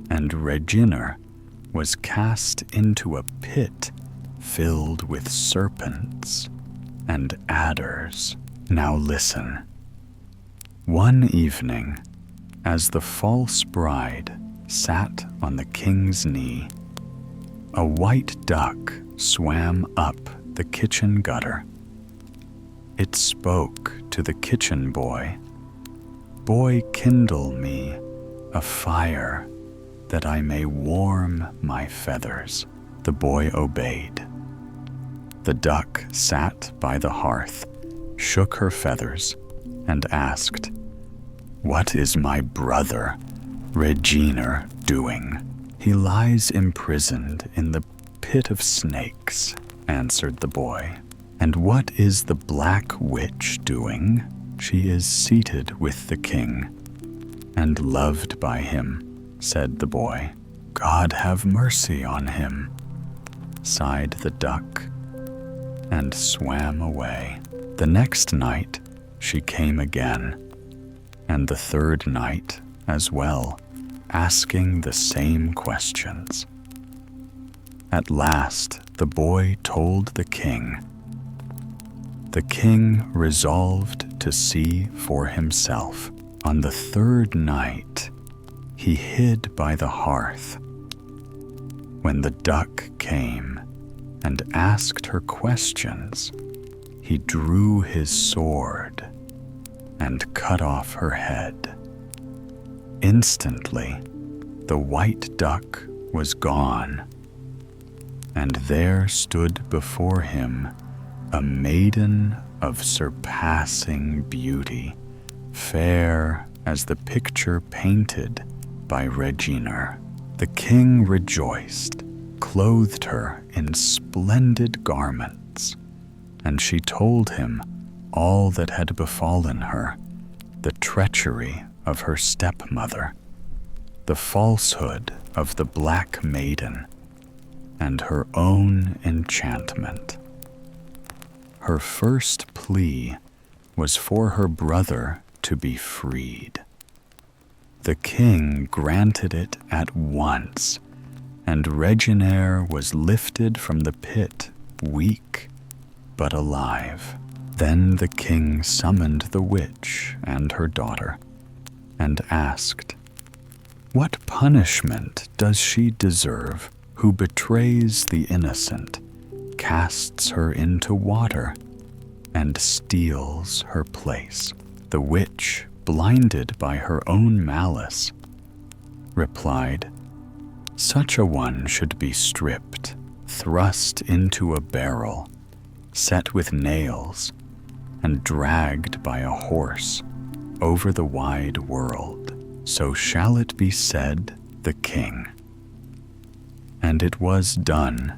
S1: And Regina was cast into a pit filled with serpents and adders. Now listen. One evening, as the false bride sat on the king's knee, a white duck swam up the kitchen gutter. It spoke to the kitchen boy, "Boy, kindle me a fire that I may warm my feathers." The boy obeyed. The duck sat by the hearth, shook her feathers, and asked, "What is my brother, Regina, doing?" "He lies imprisoned in the pit of snakes," answered the boy. "And what is the black witch doing?" "She is seated with the king and loved by him," said the boy. "God have mercy on him," sighed the duck, and swam away. The next night she came again, and the third night as well, asking the same questions. At last the boy told the king. The king resolved to see for himself. On the third night, he hid by the hearth. When the duck came and asked her questions, he drew his sword and cut off her head. Instantly, the white duck was gone, and there stood before him a maiden of surpassing beauty, fair as the picture painted by Regina. The king rejoiced, clothed her in splendid garments, and she told him all that had befallen her, the treachery of her stepmother, the falsehood of the black maiden, and her own enchantment. Her first plea was for her brother to be freed. The king granted it at once, and Regina was lifted from the pit, weak but alive. Then the king summoned the witch and her daughter, and asked, "What punishment does she deserve who betrays the innocent, casts her into water, and steals her place?" The witch, blinded by her own malice, replied, "Such a one should be stripped, thrust into a barrel, set with nails, and dragged by a horse over the wide world. So shall it be said, the king." And it was done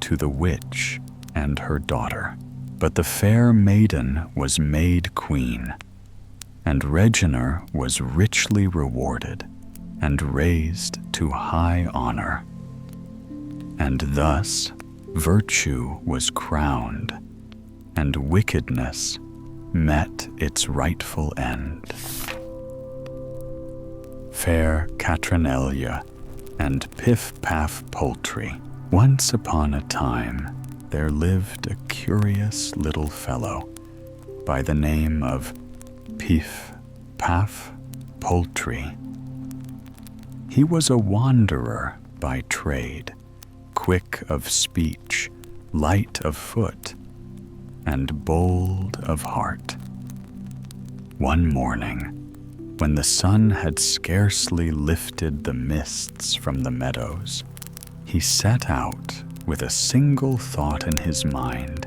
S1: to the witch and her daughter. But the fair maiden was made queen, and Regina was richly rewarded and raised to high honor. And thus virtue was crowned, and wickedness met its rightful end. Fair Katrinelje and Pif Paf-Poltrie. Once upon a time, there lived a curious little fellow by the name of Pif-Paf-Poltrie. He was a wanderer by trade, quick of speech, light of foot, and bold of heart. One morning, when the sun had scarcely lifted the mists from the meadows, he set out with a single thought in his mind.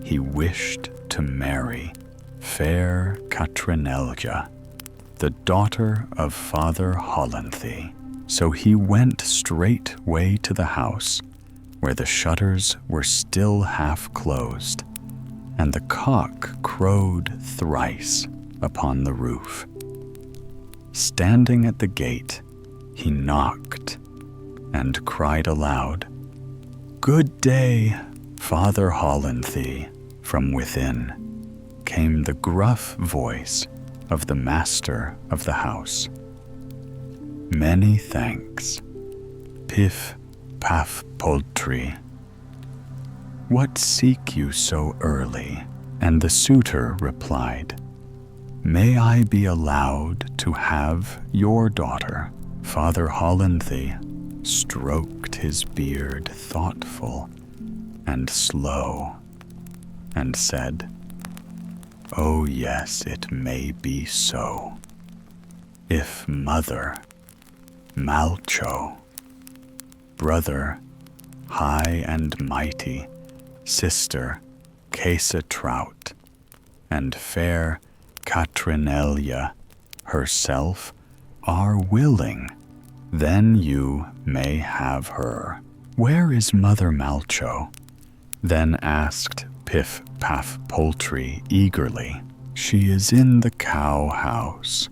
S1: He wished to marry fair Katrinelje, the daughter of Father Hollenthe. So he went straightway to the house, where the shutters were still half closed, and the cock crowed thrice upon the roof. Standing at the gate, he knocked and cried aloud, "Good day, Father Hollenthe." From within came the gruff voice of the master of the house. "Many thanks, Pif-Paf-Poltrie. What seek you so early?" And the suitor replied, "May I be allowed to have your daughter?" Father Hollenthe stroked his beard thoughtful and slow, and said, "Oh yes, it may be so, if Mother Malcho, brother high and mighty, sister Käsetraut, and fair Katrinelje herself are willing, then you may have her." "Where is Mother Malcho?" then asked Pif-Paf-Poltrie eagerly. "She is in the cow house,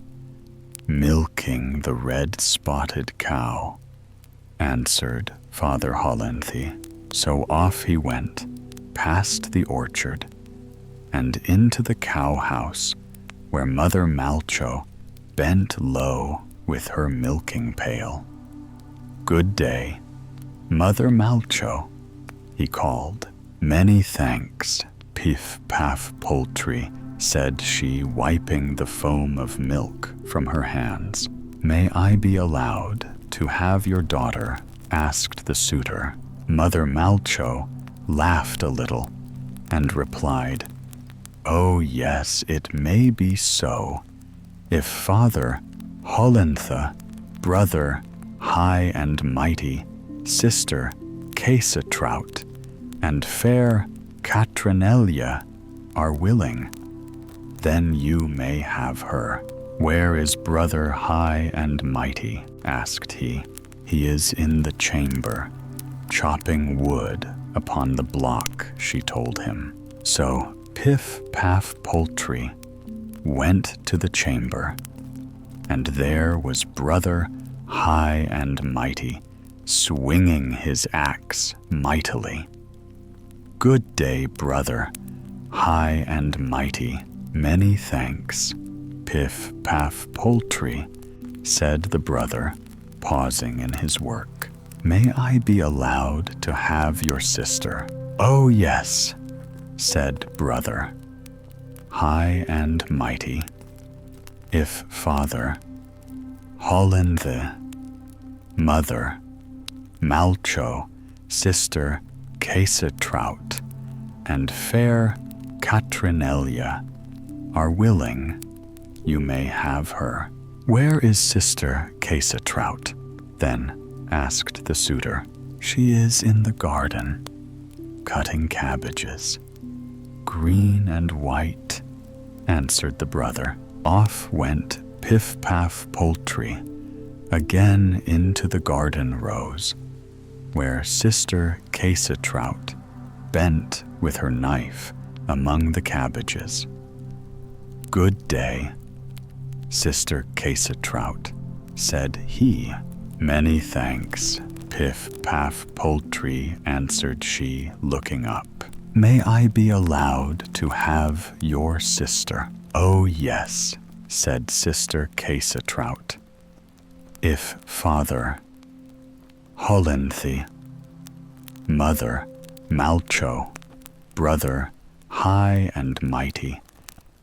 S1: milking the red-spotted cow," answered Father Hollenthe. So off he went, past the orchard, and into the cow house, where Mother Malcho bent low with her milking pail. "Good day, Mother Malcho," he called. "Many thanks, Pif-Paf-Poltrie," said she, wiping the foam of milk from her hands. "May I be allowed to have your daughter?" asked the suitor. Mother Malcho laughed a little and replied, "Oh yes, it may be so, if Father Hollenthe, brother high and mighty, sister Käsetraut, and fair Katrinelje are willing, then you may have her." "Where is brother high and mighty?" asked he. "He is in the chamber, chopping wood upon the block," she told him. So Pif-Paf-Poltrie went to the chamber, and there was brother high and mighty, swinging his axe mightily. "Good day, brother high and mighty. Many thanks, Pif-Paf-Poltrie," said the brother, pausing in his work. "May I be allowed to have your sister?" "Oh yes," said brother high and mighty, "if Father Hollenthe, Mother Malcho, sister Käsetraut, and fair Katrinelje are willing, you may have her." "Where is sister Käsetraut?" then asked the suitor. "She is in the garden, cutting cabbages, green and white," answered the brother. Off went Pif-Paf-Poltrie again into the garden rows, where sister Käsetraut bent with her knife among the cabbages. "Good day, sister Käsetraut," said he. "Many thanks, Pif-Paf-Poltrie," answered she, looking up. "May I be allowed to have your sister?" "Oh yes," said sister Käsetraut, "if Father Hollenthe, Mother Malcho, brother high and mighty,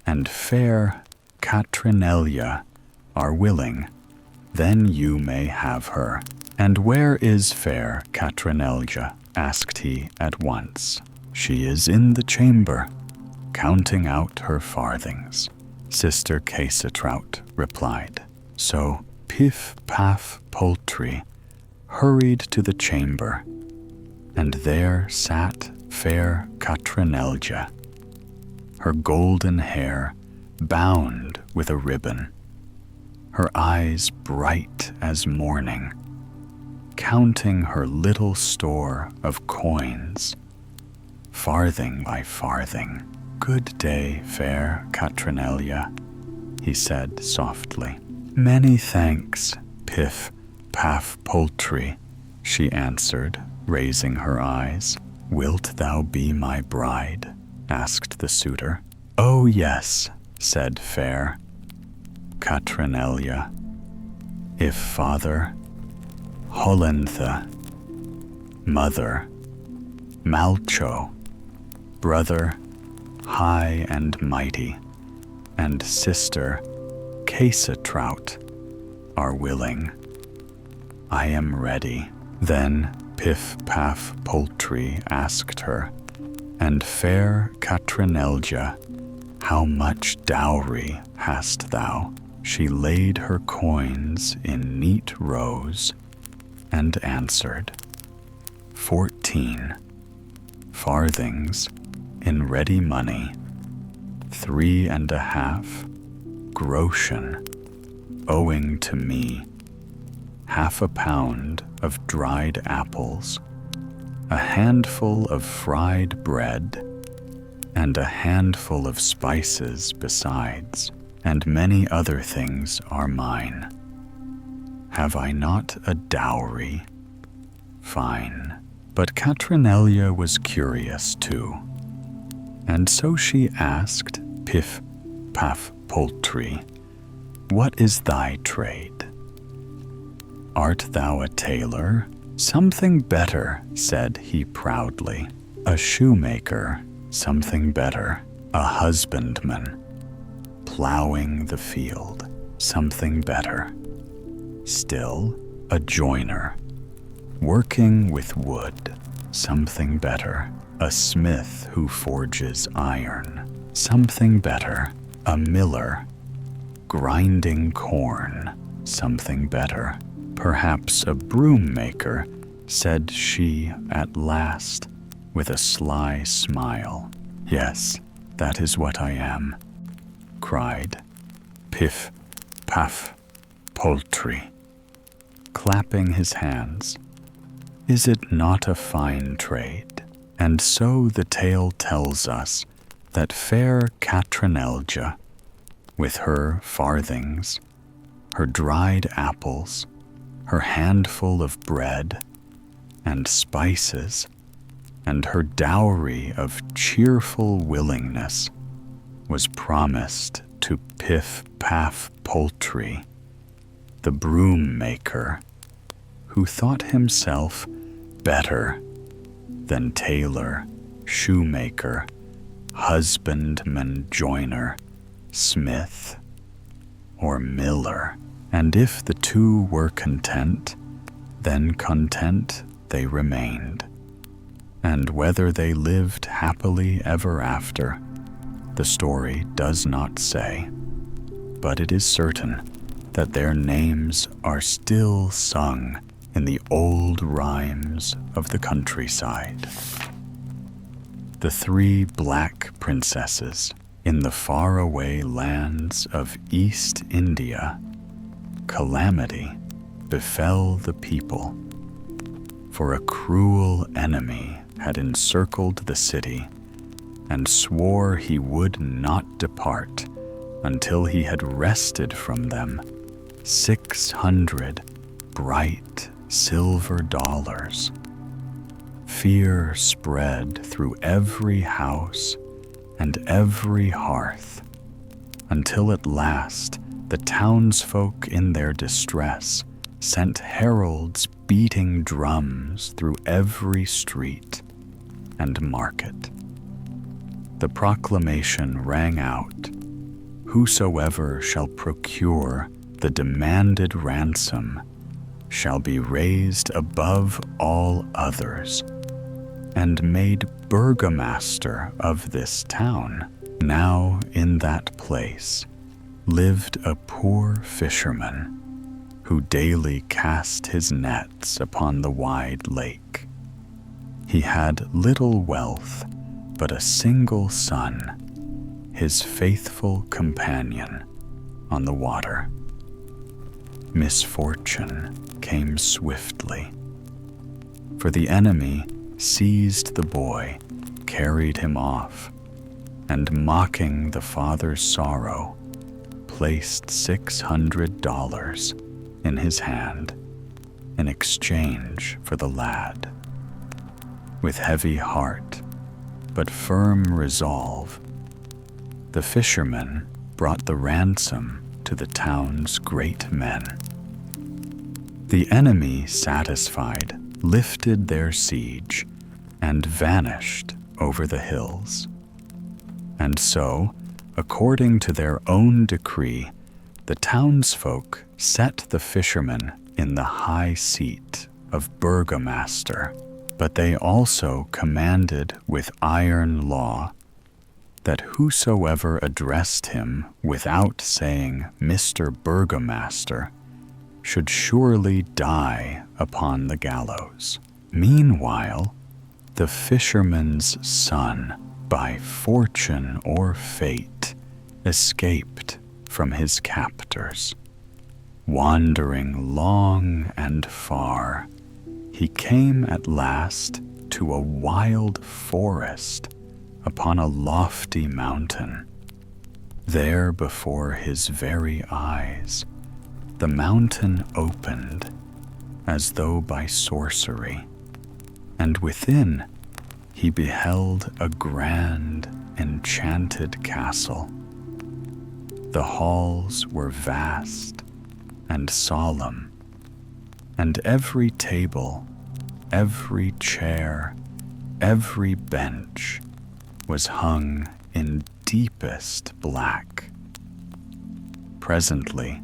S1: and fair Katrinelje are willing, then you may have her." "And where is fair Katrinelje?" asked he at once. "She is in the chamber, counting out her farthings," Sister Käsetraut replied. So Pif-Paf-Poltrie hurried to the chamber, and there sat fair Katrinelje, her golden hair bound with a ribbon, her eyes bright as morning, counting her little store of coins, farthing by farthing. "Good day, fair Katrinelje," he said softly. "Many thanks, Pif-Paf-Poltrie," she answered, raising her eyes. "Wilt thou be my bride?" asked the suitor. "Oh yes," said fair Katrinelje. "If father, Hollenthe, mother, Malcho, brother, high and mighty, and sister Käsetraut are willing, I am ready." Then Pif-Paf-Poltrie asked her, "And fair Katrinelje, how much dowry hast thou?" She laid her coins in neat rows and answered, 14 farthings in ready money, 3.5 groschen owing to me, 1/2 pound of dried apples, a handful of fried bread, and a handful of spices besides, and many other things are mine. Have I not a dowry? Fine. But Katrinelje was curious too, and so she asked Pif-Paf-Poltrie, "What is thy trade? Art thou a tailor?" "Something better," said he proudly. "A shoemaker, something better. A husbandman, plowing the field, something better. Still, a joiner, working with wood, something better. A smith who forges iron, something better. A miller, grinding corn, something better. Perhaps a broom maker," said she at last, with a sly smile. "Yes, that is what I am," cried Pif-Paf-Poltrie, clapping his hands. "Is it not a fine trade?" And so the tale tells us that fair Katrinelje, with her farthings, her dried apples, her handful of bread and spices, and her dowry of cheerful willingness, was promised to Pif-Paf-Poltrie, the broom maker, who thought himself better than tailor, shoemaker, husbandman, joiner, smith, or miller. And if the two were content, then content they remained. And whether they lived happily ever after, the story does not say, but it is certain that their names are still sung in the old rhymes of the countryside. The three black princesses in the faraway lands of East India. Calamity befell the people, for a cruel enemy had encircled the city and swore he would not depart until he had wrested from them 600 bright silver dollars. Fear spread through every house and every hearth, until at last the townsfolk in their distress sent heralds beating drums through every street and market. The proclamation rang out, "Whosoever shall procure the demanded ransom shall be raised above all others, and made burgomaster of this town. Now in that place lived a poor fisherman, who daily cast his nets upon the wide lake. He had little wealth, but a single son, his faithful companion on the water. Misfortune came swiftly, for the enemy seized the boy, carried him off, and mocking the father's sorrow, placed $600 in his hand in exchange for the lad. With heavy heart, but firm resolve, the fisherman brought the ransom to the town's great men. The enemy, satisfied, lifted their siege and vanished over the hills. And so, according to their own decree, the townsfolk set the fisherman in the high seat of burgomaster, but they also commanded with iron law that whosoever addressed him without saying Mr. Burgomaster should surely die upon the gallows. Meanwhile, the fisherman's son, by fortune or fate, escaped from his captors. Wandering long and far, he came at last to a wild forest upon a lofty mountain. There before his very eyes, the mountain opened as though by sorcery, and within he beheld a grand, enchanted castle. The halls were vast and solemn, and every table, every chair, every bench was hung in deepest black. Presently,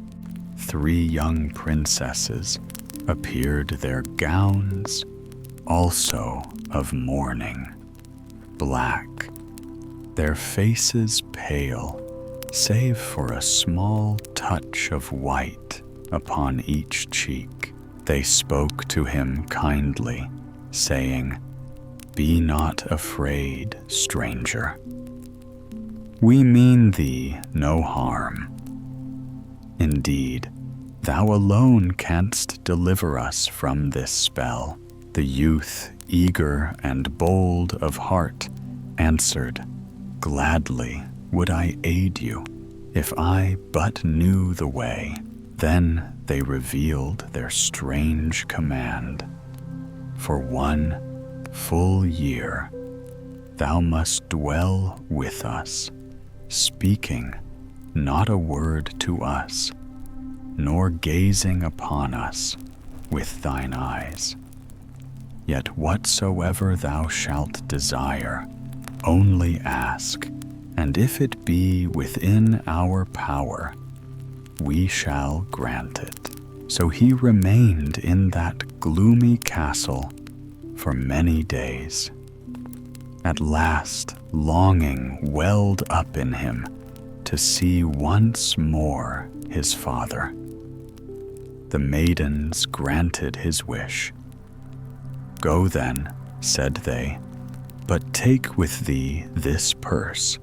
S1: 3 young princesses appeared, their gowns also of mourning, black, their faces pale, save for a small touch of white upon each cheek. They spoke to him kindly, saying, "Be not afraid, stranger. We mean thee no harm. Indeed, thou alone canst deliver us from this spell." The youth, eager and bold of heart, answered, "Gladly would I aid you, if I but knew the way." Then they revealed their strange command. For 1 full year thou must dwell with us, speaking not a word to us, nor gazing upon us with thine eyes. Yet whatsoever thou shalt desire, only ask, and if it be within our power, we shall grant it. So he remained in that gloomy castle for many days. At last, longing welled up in him to see once more his father. The maidens granted his wish. "Go then," said they, "but take with thee this purse,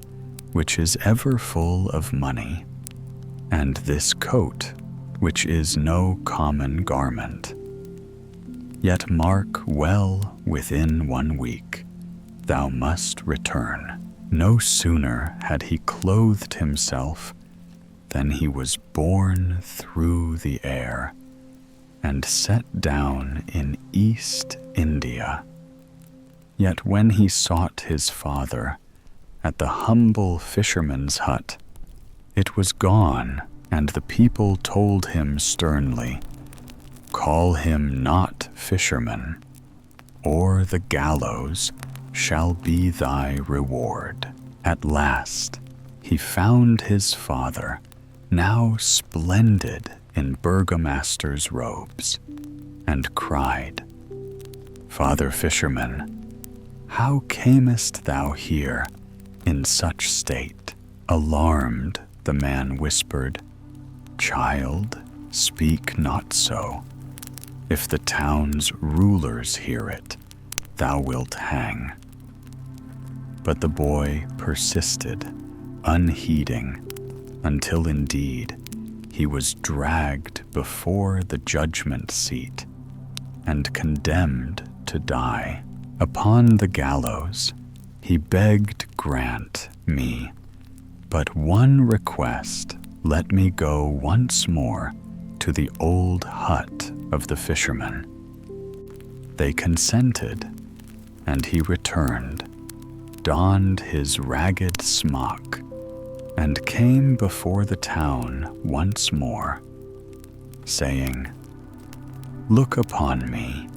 S1: which is ever full of money, and this coat, which is no common garment. Yet mark well, within 1 week thou must return." No sooner had he clothed himself than he was borne through the air and set down in East India. Yet when he sought his father at the humble fisherman's hut, it was gone, and the people told him sternly, "Call him not fisherman, or the gallows shall be thy reward." At last he found his father, now splendid in burgomaster's robes, and cried, "Father Fisherman, how camest thou here in such state?" Alarmed, the man whispered, "Child, speak not so. If the town's rulers hear it, thou wilt hang." But the boy persisted, unheeding, until indeed he was dragged before the judgment seat and condemned to die. Upon the gallows he begged grant me but one request: let me go once more to the old hut of the fishermen. They consented, and he returned, donned his ragged smock, and came before the town once more, saying, "Look upon me.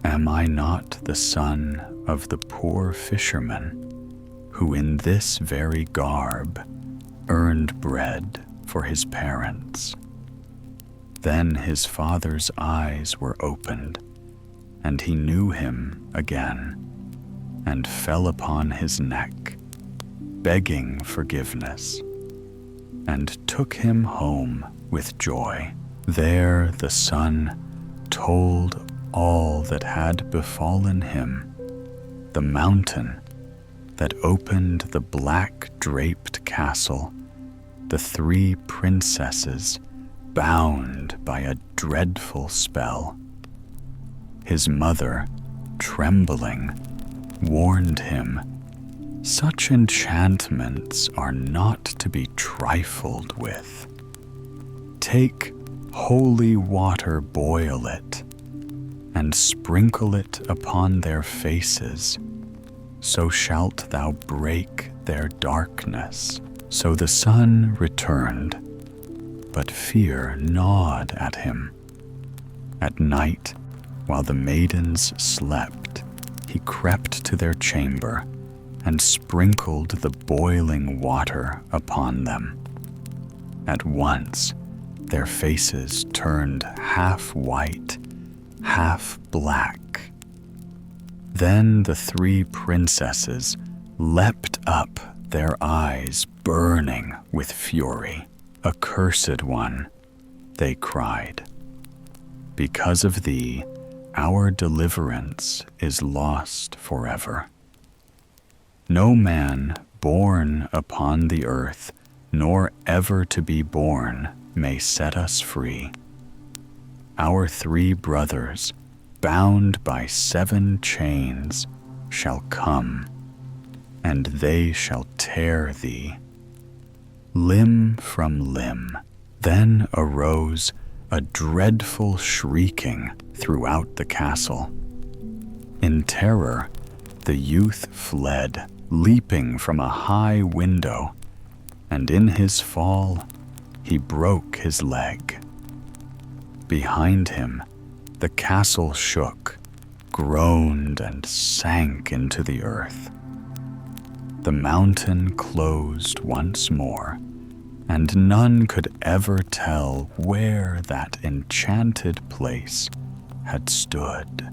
S1: Am I not the son of the poor fisherman who in this very garb earned bread for his parents?" Then his father's eyes were opened, and he knew him again, and fell upon his neck, begging forgiveness, and took him home with joy. There the son told all that had befallen him, the mountain that opened the black-draped castle, the 3 princesses bound by a dreadful spell. His mother, trembling, warned him, "Such enchantments are not to be trifled with. Take holy water, boil it, and sprinkle it upon their faces, so shalt thou break their darkness." So the son returned, but fear gnawed at him. At night, while the maidens slept, he crept to their chamber and sprinkled the boiling water upon them. At once, their faces turned half white, half black. Then the 3 princesses leapt up, their eyes burning with fury. "Accursed one," they cried, "because of thee, our deliverance is lost forever. No man born upon the earth, nor ever to be born, may set us free. Our 3 brothers, bound by 7 chains, shall come, and they shall tear thee limb from limb." Then arose a dreadful shrieking throughout the castle. In terror, the youth fled, leaping from a high window, and in his fall, he broke his leg. Behind him, the castle shook, groaned, and sank into the earth. The mountain closed once more, and none could ever tell where that enchanted place had stood.